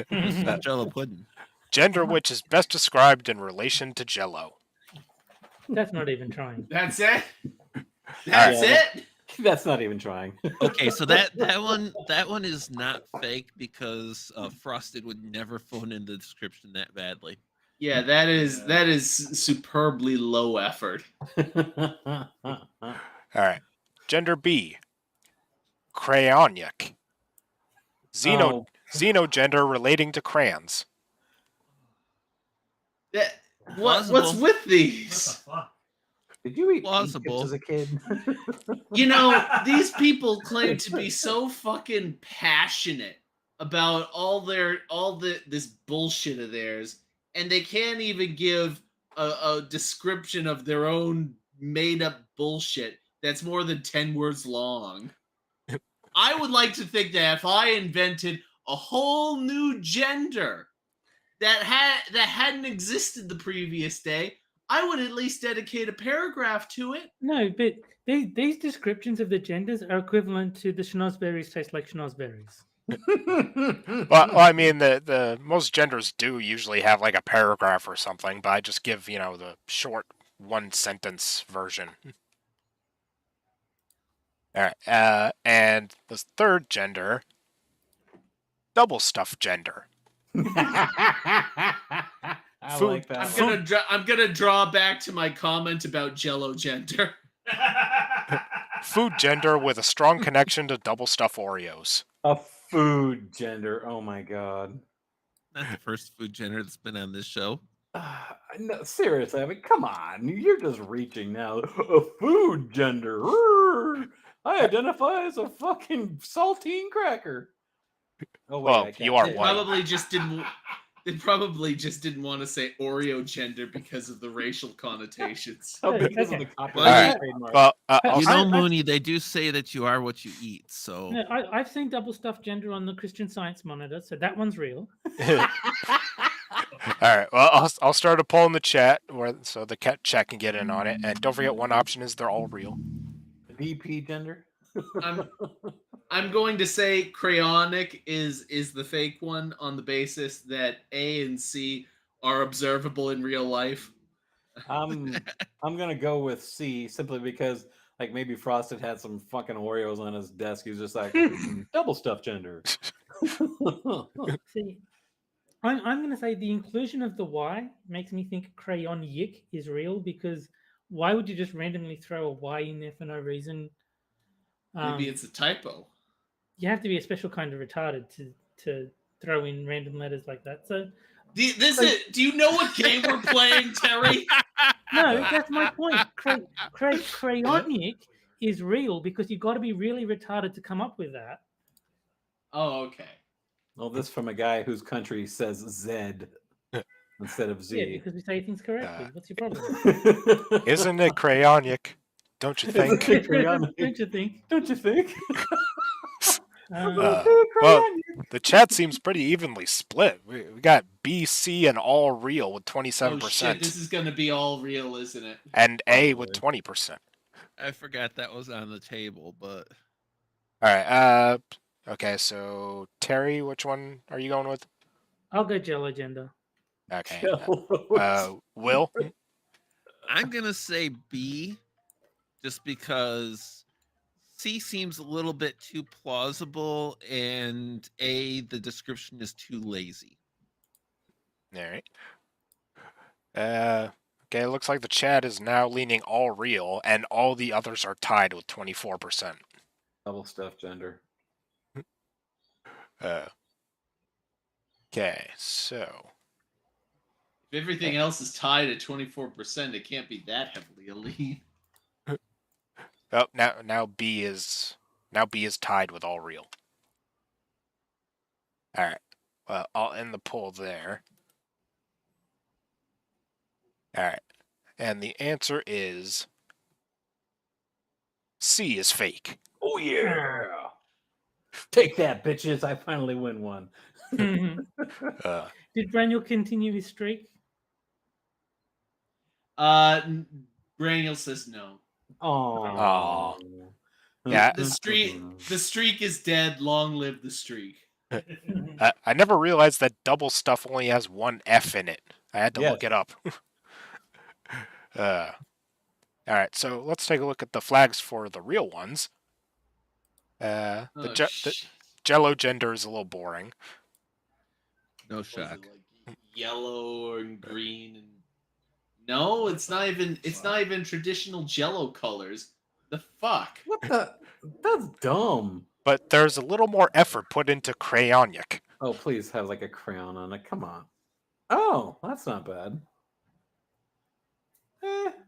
This is Jello pudding. Gender which is best described in relation to Jello. That's not even trying. That's it. That's Yeah. it. That's not even trying. Okay, so that one is not fake because Frosted would never phone in the description that badly. Yeah, that is superbly low effort. All right. Gender B. Crayonic. Oh. Xenogender relating to crayons. What's Plausible. with these? Did you eat Plausible. chips as a kid? You know, these people claim to be so fucking passionate about all this bullshit of theirs, and they can't even give a description of their own made up bullshit that's more than 10 words long. I would like to think that if I invented a whole new gender that hadn't existed the previous day, I would at least dedicate a paragraph to it. No, but these descriptions of the genders are equivalent to the schnozberries taste like schnozberries. Well, I mean, the most genders do usually have like a paragraph or something, but I just give, the short one sentence version. All right. And the third gender, double stuffed gender. I Food- like that. I'm gonna draw back to my comment about Jello gender. Food gender with a strong connection to double stuffed Oreos. A food gender. Oh my god. Not the first food gender that's been on this show. No, seriously, I mean, come on. You're just reaching now. A food gender. Rrr. I identify as a fucking saltine cracker. Oh wait, Well, I can't you are say They it. white. probably just didn't want to say Oreo gender because of the racial connotations. Oh, because Okay. of the copyright Alright. trademark. Well, You I- know, Mooney, they do say that you are what you eat. So No, I've seen double stuffed gender on the Christian Science Monitor, so that one's real. all right. Well, I'll start a poll in the chat so the chat can get in on it. And don't forget, one option is they're all real. DP gender. I'm going to say crayonic is the fake one on the basis that A and C are observable in real life. I'm gonna go with C simply because like maybe Frosted had some fucking Oreos on his desk. He's just like double stuffed gender. See, I'm going to say the inclusion of the Y makes me think crayonic is real because why would you just randomly throw a Y in there for no reason? Maybe it's a typo. You have to be a special kind of retarded to throw in random letters like that. So Do you know what game we're playing, Terry? no, that's my point. Crayonic is real because you've got to be really retarded to come up with that. Oh, okay. Well, this from a guy whose country says Z instead of Z. Yeah, because we say things correctly. What's your problem? Isn't it crayonic? Don't you think? Crayonic. Don't you think? Don't you think? Well, the chat seems pretty evenly split. We got B, C, and all real with 27%. Oh shit, this is gonna be all real, isn't it? And A with 20%. I forgot that was on the table, but All right. Okay, so Terry, which one are you going with? I'll go Jello gender. Okay. Will? I'm gonna say B, just because C seems a little bit too plausible, and A, the description is too lazy. All right. Okay, it looks like the chat is now leaning all real, and all the others are tied with 24%. Double stuffed gender. Okay, so If everything else is tied at 24%, it can't be that heavily elite. oh, now B is tied with all real. All right. Well, I'll end the poll there. All right. And the answer is C is fake. Oh yeah. Take that, bitches. I finally win one. Did Braniel continue his streak? Braniel says no. Oh. Yeah. The streak is dead. Long live the streak. I never realized that double stuff only has one F in it. I had to Yes. look it up. All right, so let's take a look at the flags for the real ones. The Shit. Jello gender is a little boring. No Was it shock. like yellow and green and no, it's not even traditional Jello colors. The fuck? What the? That's dumb. But there's a little more effort put into Crayonic. Oh, please have like a crayon on it. Come on. Oh, that's not bad.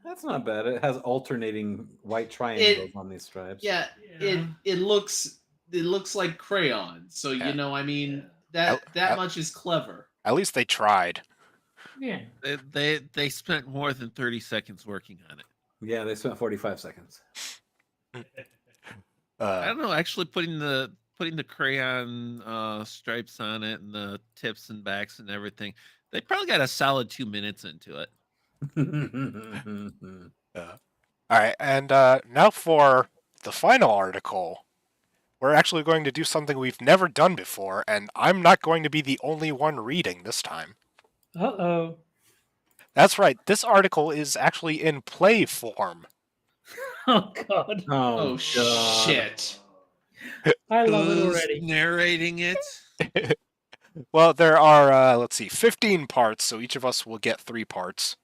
That's not bad. It has alternating white triangles on these stripes. Yeah, it looks like crayon. So Yeah. you know, I mean that much is clever. At least they tried. Yeah. They spent more than 30 seconds working on it. Yeah, they spent 45 seconds. I don't know. Actually, putting the crayon stripes on it and the tips and backs and everything, they probably got a solid 2 minutes into it. All right, and now for the final article. We're actually going to do something we've never done before, and I'm not going to be the only one reading this time. Uh-oh. That's right, this article is actually in play form. Oh, God. Oh God. shit. I love it Who's already. narrating it? Well, there are, let's see, 15 parts, so each of us will get 3 parts.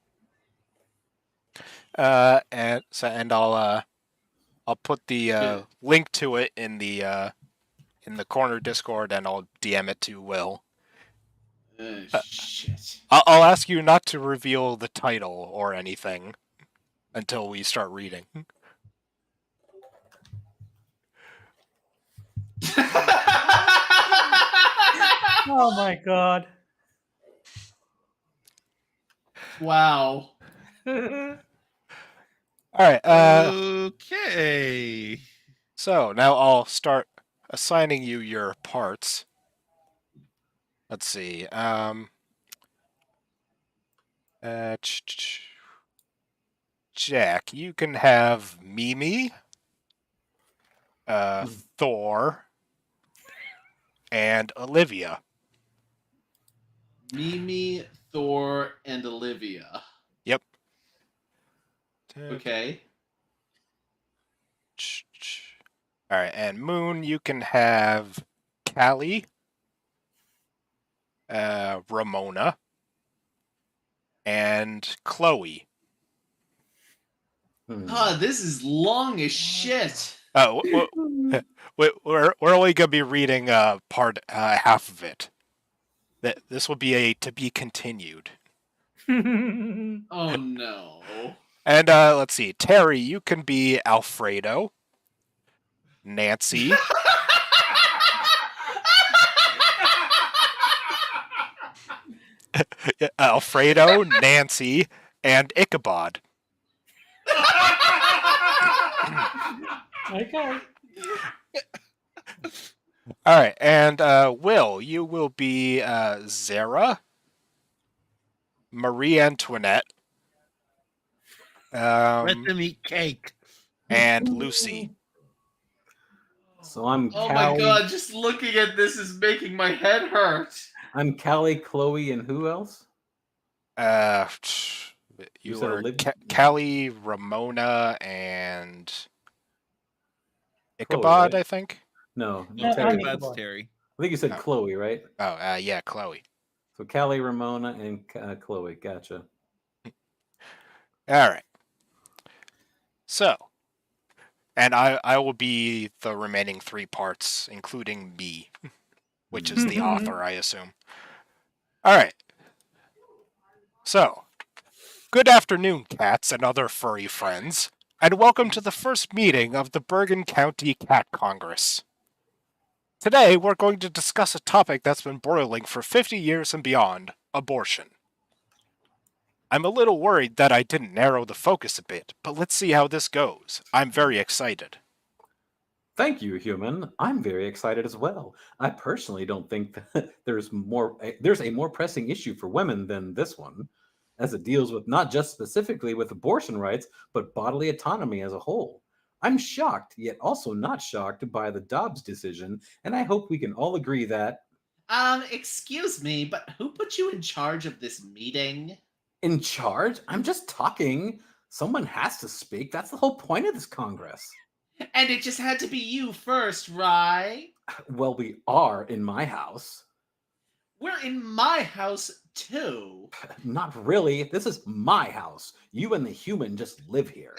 And I'll put the link to it in the corner Discord, and I'll DM it to Will. Shit. I'll ask you not to reveal the title or anything until we start reading. Oh, my God. Wow. All right. Okay. So now I'll start assigning you your parts. Let's see. Jack, you can have Mimi, Thor, and Olivia. Mimi, Thor, and Olivia. Yep. Okay. All right, and Moon, you can have Callie, Ramona, and Chloe. Ah, this is long as shit. Oh, we're only gonna be reading part half of it. This will be a to be continued. Oh no. And let's see, Terry, you can be Alfredo, Nancy, Alfredo, Nancy, and Ichabod. Okay. All right, and Will, you will be Zara, Marie Antoinette, Let them eat cake. and Lucy. So I'm Oh Callie, my god, just looking at this is making my head hurt. I'm Callie, Chloe, and who else? You said were Olivia? Callie, Ramona, and Ichabod, right? I think. No, No, Terry. I'm I That's Terry. think you said Oh. Chloe, right? Oh, yeah, Chloe. So Callie, Ramona, and Chloe. Gotcha. All right. So, and I will be the remaining 3 parts, including me, which is the author, I assume. All right. So, good afternoon, cats and other furry friends, and welcome to the first meeting of the Bergen County Cat Congress. Today, we're going to discuss a topic that's been broiling for 50 years and beyond, abortion. I'm a little worried that I didn't narrow the focus a bit, but let's see how this goes. I'm very excited. Thank you, human. I'm very excited as well. I personally don't think that there's a more pressing issue for women than this one, as it deals with not just specifically with abortion rights, but bodily autonomy as a whole. I'm shocked, yet also not shocked by the Dobbs decision, and I hope we can all agree that Excuse me, but who put you in charge of this meeting? in charge, I'm just talking. Someone has to speak. That's the whole point of this Congress. And it just had to be you first, right? Well, we are in my house. We're in my house, too. Not really. This is my house. You and the human just live here.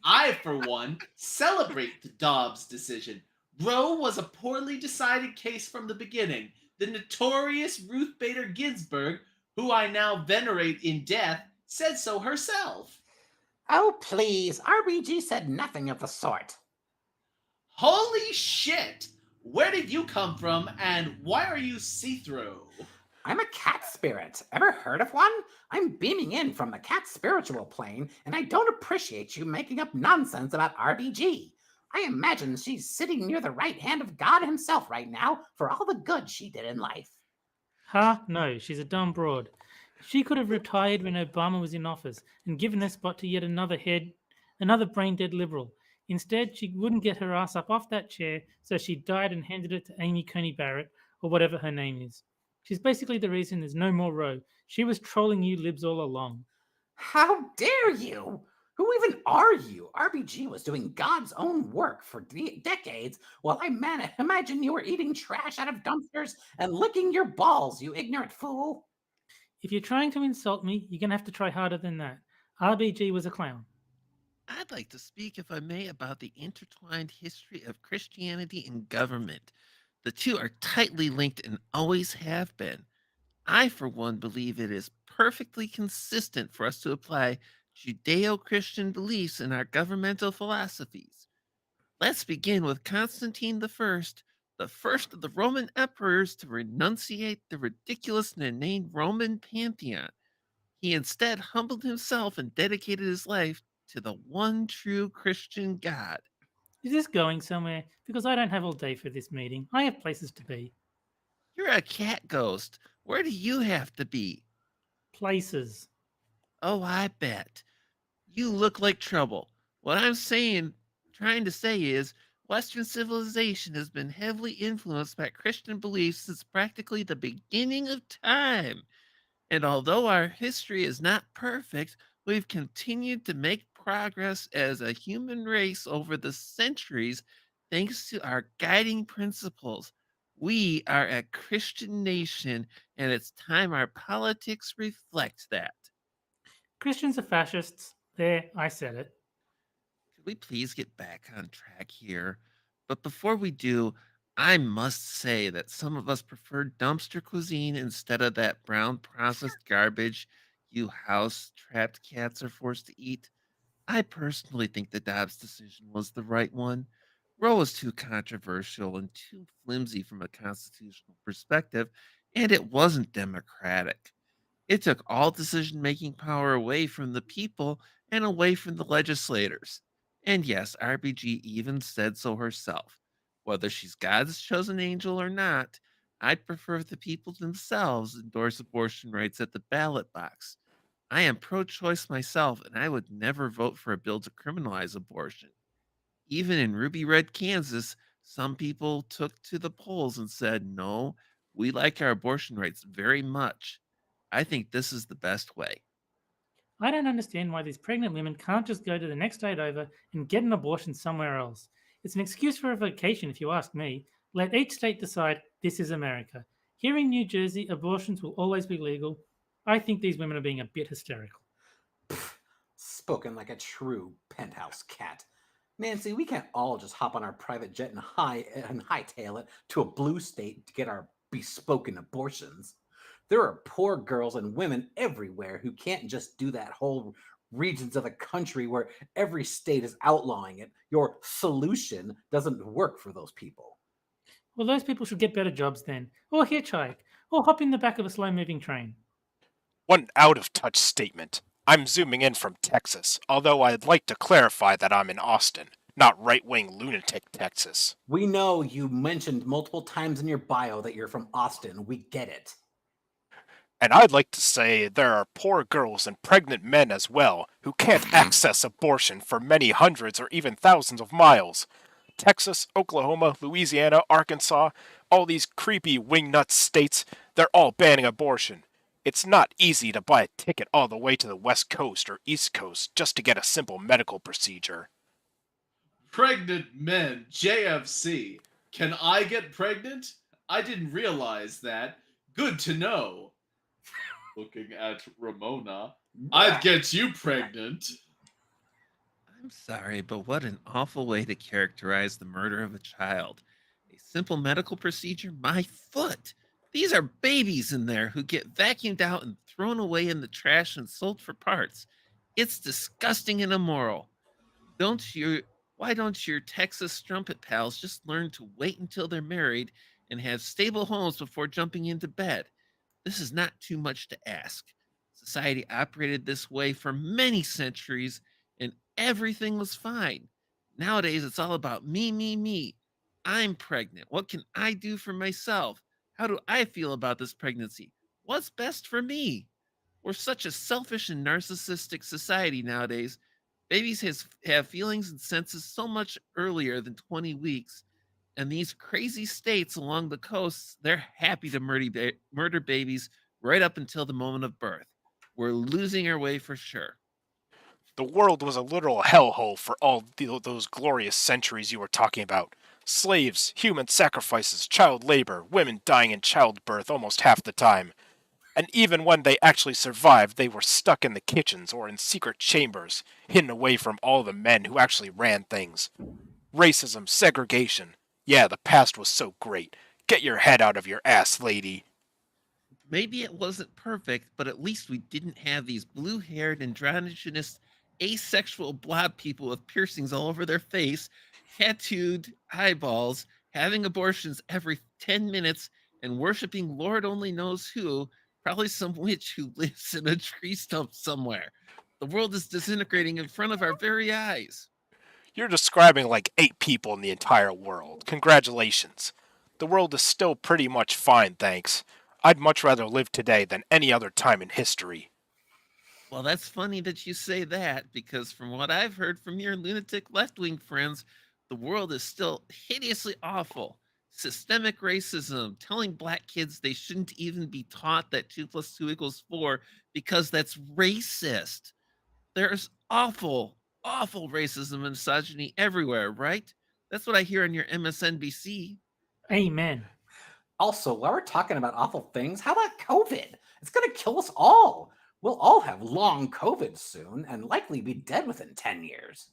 I, for one, celebrate the Dobbs decision. Roe was a poorly decided case from the beginning. The notorious Ruth Bader Ginsburg, who I now venerate in death, said so herself. Oh, please. RBG said nothing of the sort. Holy shit! Where did you come from, and why are you see-through? I'm a cat spirit. Ever heard of one? I'm beaming in from the cat spiritual plane, and I don't appreciate you making up nonsense about RBG. I imagine she's sitting near the right hand of God himself right now for all the good she did in life. Ha, no, she's a dumb broad. She could have retired when Obama was in office and given her spot to yet another brain dead liberal. Instead, she wouldn't get her ass up off that chair, so she died and handed it to Amy Coney Barrett, or whatever her name is. She's basically the reason there's no more Roe. She was trolling you libs all along. How dare you? Who even are you? RBG was doing God's own work for decades, while I imagine you were eating trash out of dumpsters and licking your balls, you ignorant fool. If you're trying to insult me, you're going to have to try harder than that. RBG was a clown. I'd like to speak, if I may, about the intertwined history of Christianity and government. The two are tightly linked and always have been. I, for one, believe it is perfectly consistent for us to apply Judeo Christian beliefs in our governmental philosophies. Let's begin with Constantine the first of the Roman emperors to renunciate the ridiculous and inane Roman pantheon. He instead humbled himself and dedicated his life to the one true Christian God. Is this going somewhere? Because I don't have all day for this meeting. I have places to be. You're a cat ghost. Where do you have to be? Places. Oh, I bet. You look like trouble. What trying to say is, Western civilization has been heavily influenced by Christian beliefs since practically the beginning of time. And although our history is not perfect, we've continued to make progress as a human race over the centuries thanks to our guiding principles. We are a Christian nation, and it's time our politics reflect that. Christians are fascists. There, I said it. Could we please get back on track here? But before we do, I must say that some of us prefer dumpster cuisine instead of that brown processed garbage you house trapped cats are forced to eat. I personally think the Dobbs decision was the right one. Roe was too controversial and too flimsy from a constitutional perspective, and it wasn't democratic. It took all decision making power away from the people and away from the legislators. And yes, RBG even said so herself. Whether she's God's chosen angel or not, I'd prefer if the people themselves endorse abortion rights at the ballot box. I am pro choice myself, and I would never vote for a bill to criminalize abortion. Even in Ruby Red, Kansas, some people took to the polls and said, no, we like our abortion rights very much. I think this is the best way. I don't understand why these pregnant women can't just go to the next state over and get an abortion somewhere else. It's an excuse for a vacation, if you ask me. Let each state decide this is America. Here in New Jersey, abortions will always be legal. I think these women are being a bit hysterical. Pfft, spoken like a true penthouse cat. Nancy, we can't all just hop on our private jet and hightail it to a blue state to get our bespoken abortions. There are poor girls and women everywhere who can't just do that whole regions of the country where every state is outlawing it. Your solution doesn't work for those people. Well, those people should get better jobs then, or hitchhike, or hop in the back of a slow moving train. One out of touch statement. I'm zooming in from Texas, although I'd like to clarify that I'm in Austin, not right wing lunatic Texas. We know you mentioned multiple times in your bio that you're from Austin. We get it. And I'd like to say there are poor girls and pregnant men as well who can't access abortion for many hundreds or even thousands of miles. Texas, Oklahoma, Louisiana, Arkansas, all these creepy wingnut states, they're all banning abortion. It's not easy to buy a ticket all the way to the West Coast or East Coast just to get a simple medical procedure. Pregnant men, JFC. Can I get pregnant? I didn't realize that. Good to know. Looking at Ramona. I'd get you pregnant. I'm sorry, but what an awful way to characterize the murder of a child. A simple medical procedure? My foot! These are babies in there who get vacuumed out and thrown away in the trash and sold for parts. It's disgusting and immoral. Don't you Why don't your Texas strumpet pals just learn to wait until they're married and have stable homes before jumping into bed? This is not too much to ask. Society operated this way for many centuries and everything was fine. Nowadays, it's all about me, me, me. I'm pregnant. What can I do for myself? How do I feel about this pregnancy? What's best for me? We're such a selfish and narcissistic society nowadays. Have feelings and senses so much earlier than 20 weeks. And these crazy states along the coasts, they're happy to murder babies right up until the moment of birth. We're losing our way for sure. The world was a literal hellhole for all those glorious centuries you were talking about. Slaves, human sacrifices, child labor, women dying in childbirth almost half the time. And even when they actually survived, they were stuck in the kitchens or in secret chambers, hidden away from all the men who actually ran things. Racism, segregation. Yeah, the past was so great. Get your head out of your ass, lady. Maybe it wasn't perfect, but at least we didn't have these blue haired, androgynous, asexual blob people with piercings all over their face, tattooed eyeballs, having abortions every 10 minutes, and worshiping Lord only knows who, probably some witch who lives in a tree stump somewhere. The world is disintegrating in front of our very eyes. You're describing like 8 people in the entire world. Congratulations. The world is still pretty much fine, thanks. I'd much rather live today than any other time in history. Well, that's funny that you say that, because from what I've heard from your lunatic left wing friends, the world is still hideously awful. Systemic racism, telling black kids they shouldn't even be taught that 2 plus 2 equals 4 because that's racist. There's awful racism and misogyny everywhere, right? That's what I hear on your MSNBC. Amen. Also, while we're talking about awful things, how about COVID? It's going to kill us all. We'll all have long COVID soon and likely be dead within 10 years.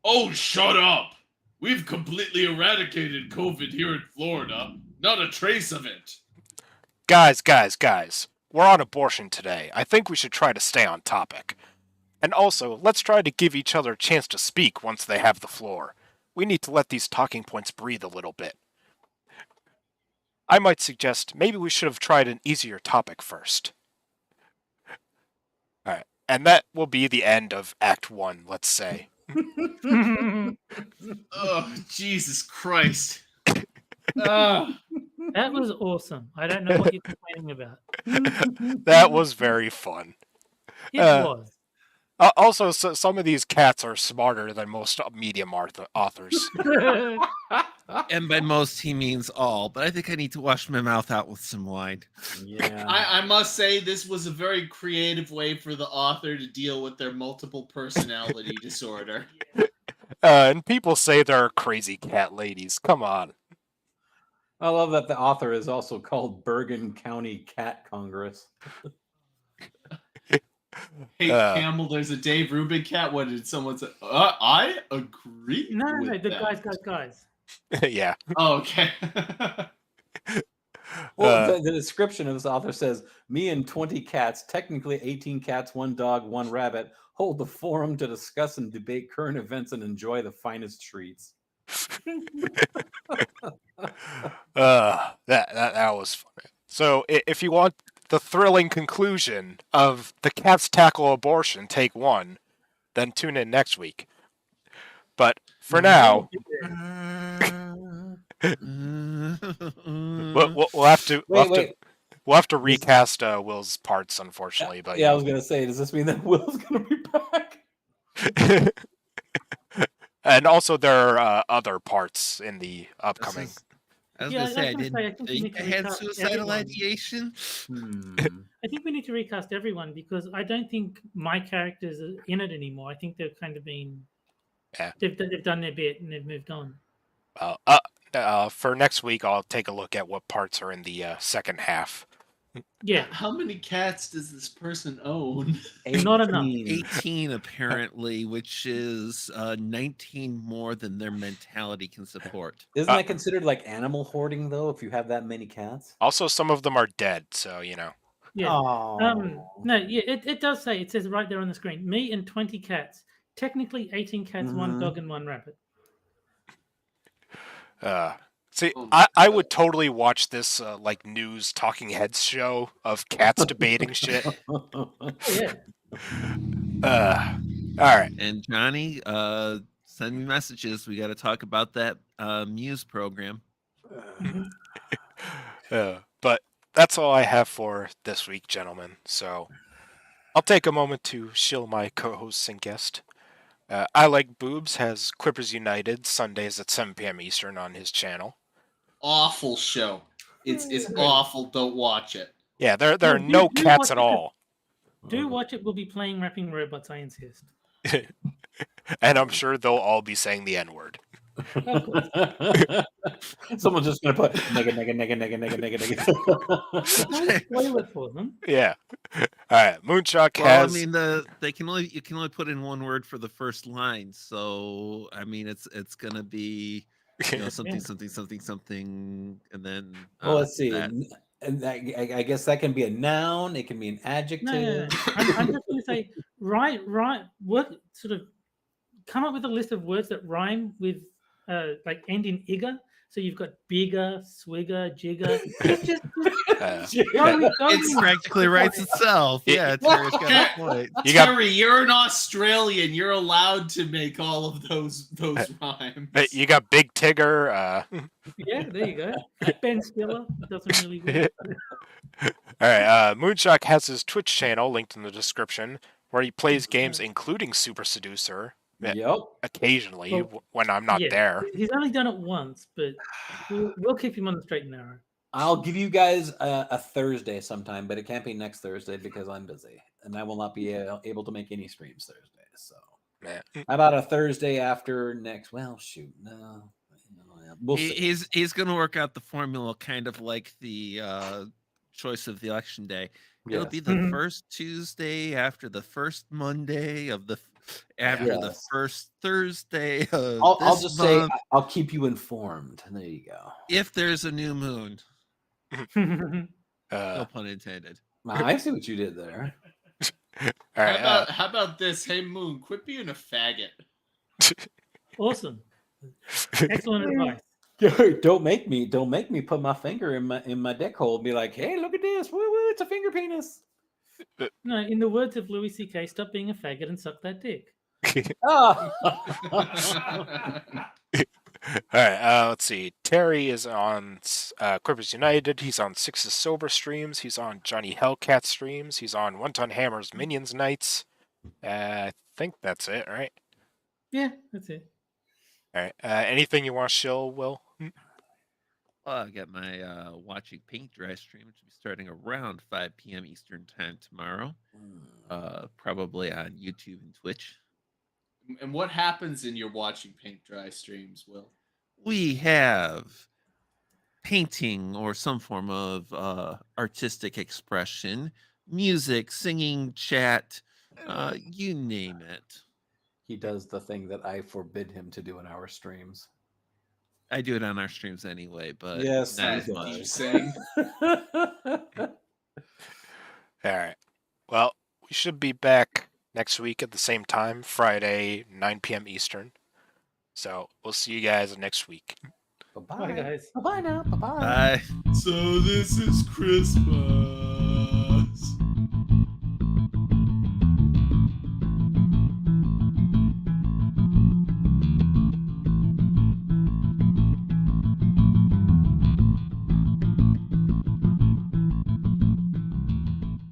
Oh, shut up! We've completely eradicated COVID here in Florida. Not a trace of it. Guys. We're on abortion today. I think we should try to stay on topic. And also, let's try to give each other a chance to speak once they have the floor. We need to let these talking points breathe a little bit. I might suggest maybe we should have tried an easier topic first. Alright, and that will be the end of Act 1, let's say. Oh, Jesus Christ. Ugh. That was awesome. I don't know what you're complaining about. That was very fun. It was. Also, some of these cats are smarter than most medium authors. And by most, he means all, but I think I need to wash my mouth out with some wine. Yeah. I must say, this was a very creative way for the author to deal with their multiple personality disorder. And people say there are crazy cat ladies. Come on. I love that the author is also called Bergen County Cat Congress. Hey, Campbell, there's a Dave Rubin cat. What did someone say? I agree. No, with the that. guys. Yeah. Oh, okay. Well, the description of this author says, me and 20 cats, technically 18 cats, 1 dog, 1 rabbit, hold the forum to discuss and debate current events and enjoy the finest treats. That was funny. So if you want the thrilling conclusion of The Cats Tackle Abortion Take 1, then tune in next week. But for now, we'll have to... Wait. We'll have to recast Will's parts, unfortunately. But Yeah, I was gonna say, does this mean that Will's gonna be back? And also, there are other parts in the upcoming. I was Yeah, gonna say I I didn't think we need think to I had recast suicidal everyone. ideation. I think we need to recast everyone because I don't think my characters are in it anymore. I think they've kind of been, Yeah. they've done their bit and they've moved on. For next week, I'll take a look at what parts are in the second half. Yeah, How many cats does this person own? not enough. 18 apparently, which is 19 more than their mentality can support. Isn't that considered like animal hoarding though? If you have that many cats? Also, some of them are dead, so Yeah. Oh. No, yeah, it does say, it says right there on the screen, me and 20 cats. Technically 18 cats, one Mhm. dog, and one rabbit. See, Oh my I God. would totally watch this like news talking heads show of cats debating shit. Oh, yeah. All right. And Johnny, send me messages. We got to talk about that Muse program. But that's all I have for this week, gentlemen. So I'll take a moment to shill my co-host and guest. I Like Boobs has Quippers United Sundays at 7 p.m. Eastern on his channel. Awful show. It's awful. Don't watch it. Yeah, there No, are no do cats watch at it. all. Do watch it. We'll be playing Rapping Robots, I insist. And I'm sure they'll all be saying the N-word. Of course. Someone's just gonna put nega. Don't spoil it for them. Yeah. All right. Moonshock Well, has. I mean, you can only put in one word for the first line. So I mean, it's gonna be something, and then Well, let's see. that. And I guess that can be a noun. It can be an adjective. No. I'm just going to say, work, sort of come up with a list of words that rhyme with, like, end in igger. So you've got bigger, swigger, jigger. Just It practically writes itself. Yeah, Terry's got a point. Terry, you're an Australian. You're allowed to make all of those rhymes. You got Big Tigger. Yeah, there you go. Ben Stiller doesn't really work. All right. Moonshock has his Twitch channel linked in the description where he plays games including Super Seducer. Yep. Occasionally, Well, when I'm not there. He's only done it once, but we'll keep him on the straight and narrow. I'll give you guys a Thursday sometime, but it can't be next Thursday because I'm busy and I will not be able to make any streams Thursday. So, how about a Thursday after next? Well, shoot, no. We'll see. He's going to work out the formula, kind of like the choice of the election day. It'll be the first Tuesday after the first Monday of the the first Thursday of I'll just month. say I'll keep you informed. There you go. If there's a new moon. No pun intended. I see what you did there. All right, how about this? Hey Moon, quit being a faggot. Awesome. Excellent advice. Don't make me put my finger in my dick hole and be like, hey, look at this. Woo woo, it's a finger penis. No, in the words of Louis C.K., stop being a faggot and suck that dick. Oh. All right, let's see. Terry is on Quippers United. He's on Six's Sober streams. He's on Johnny Hellcat streams. He's on One Ton Hammer's Minions Nights. I think that's it, right? Yeah, that's it. All right. Anything you want to shill, Will? Well, I got my watching paint dry stream, which will be starting around 5 p.m. Eastern time tomorrow. Probably on YouTube and Twitch. And what happens in your watching paint dry streams, Will? We have painting or some form of artistic expression, music, singing, chat, you name it. He does the thing that I forbid him to do in our streams. I do it on our streams anyway, but yes, not as he much. does. All right. Well, we should be back next week at the same time, Friday, 9 p.m. Eastern. So we'll see you guys next week. Bye-bye. Bye, guys. Bye-bye now. Bye-bye. Bye. So this is Christmas.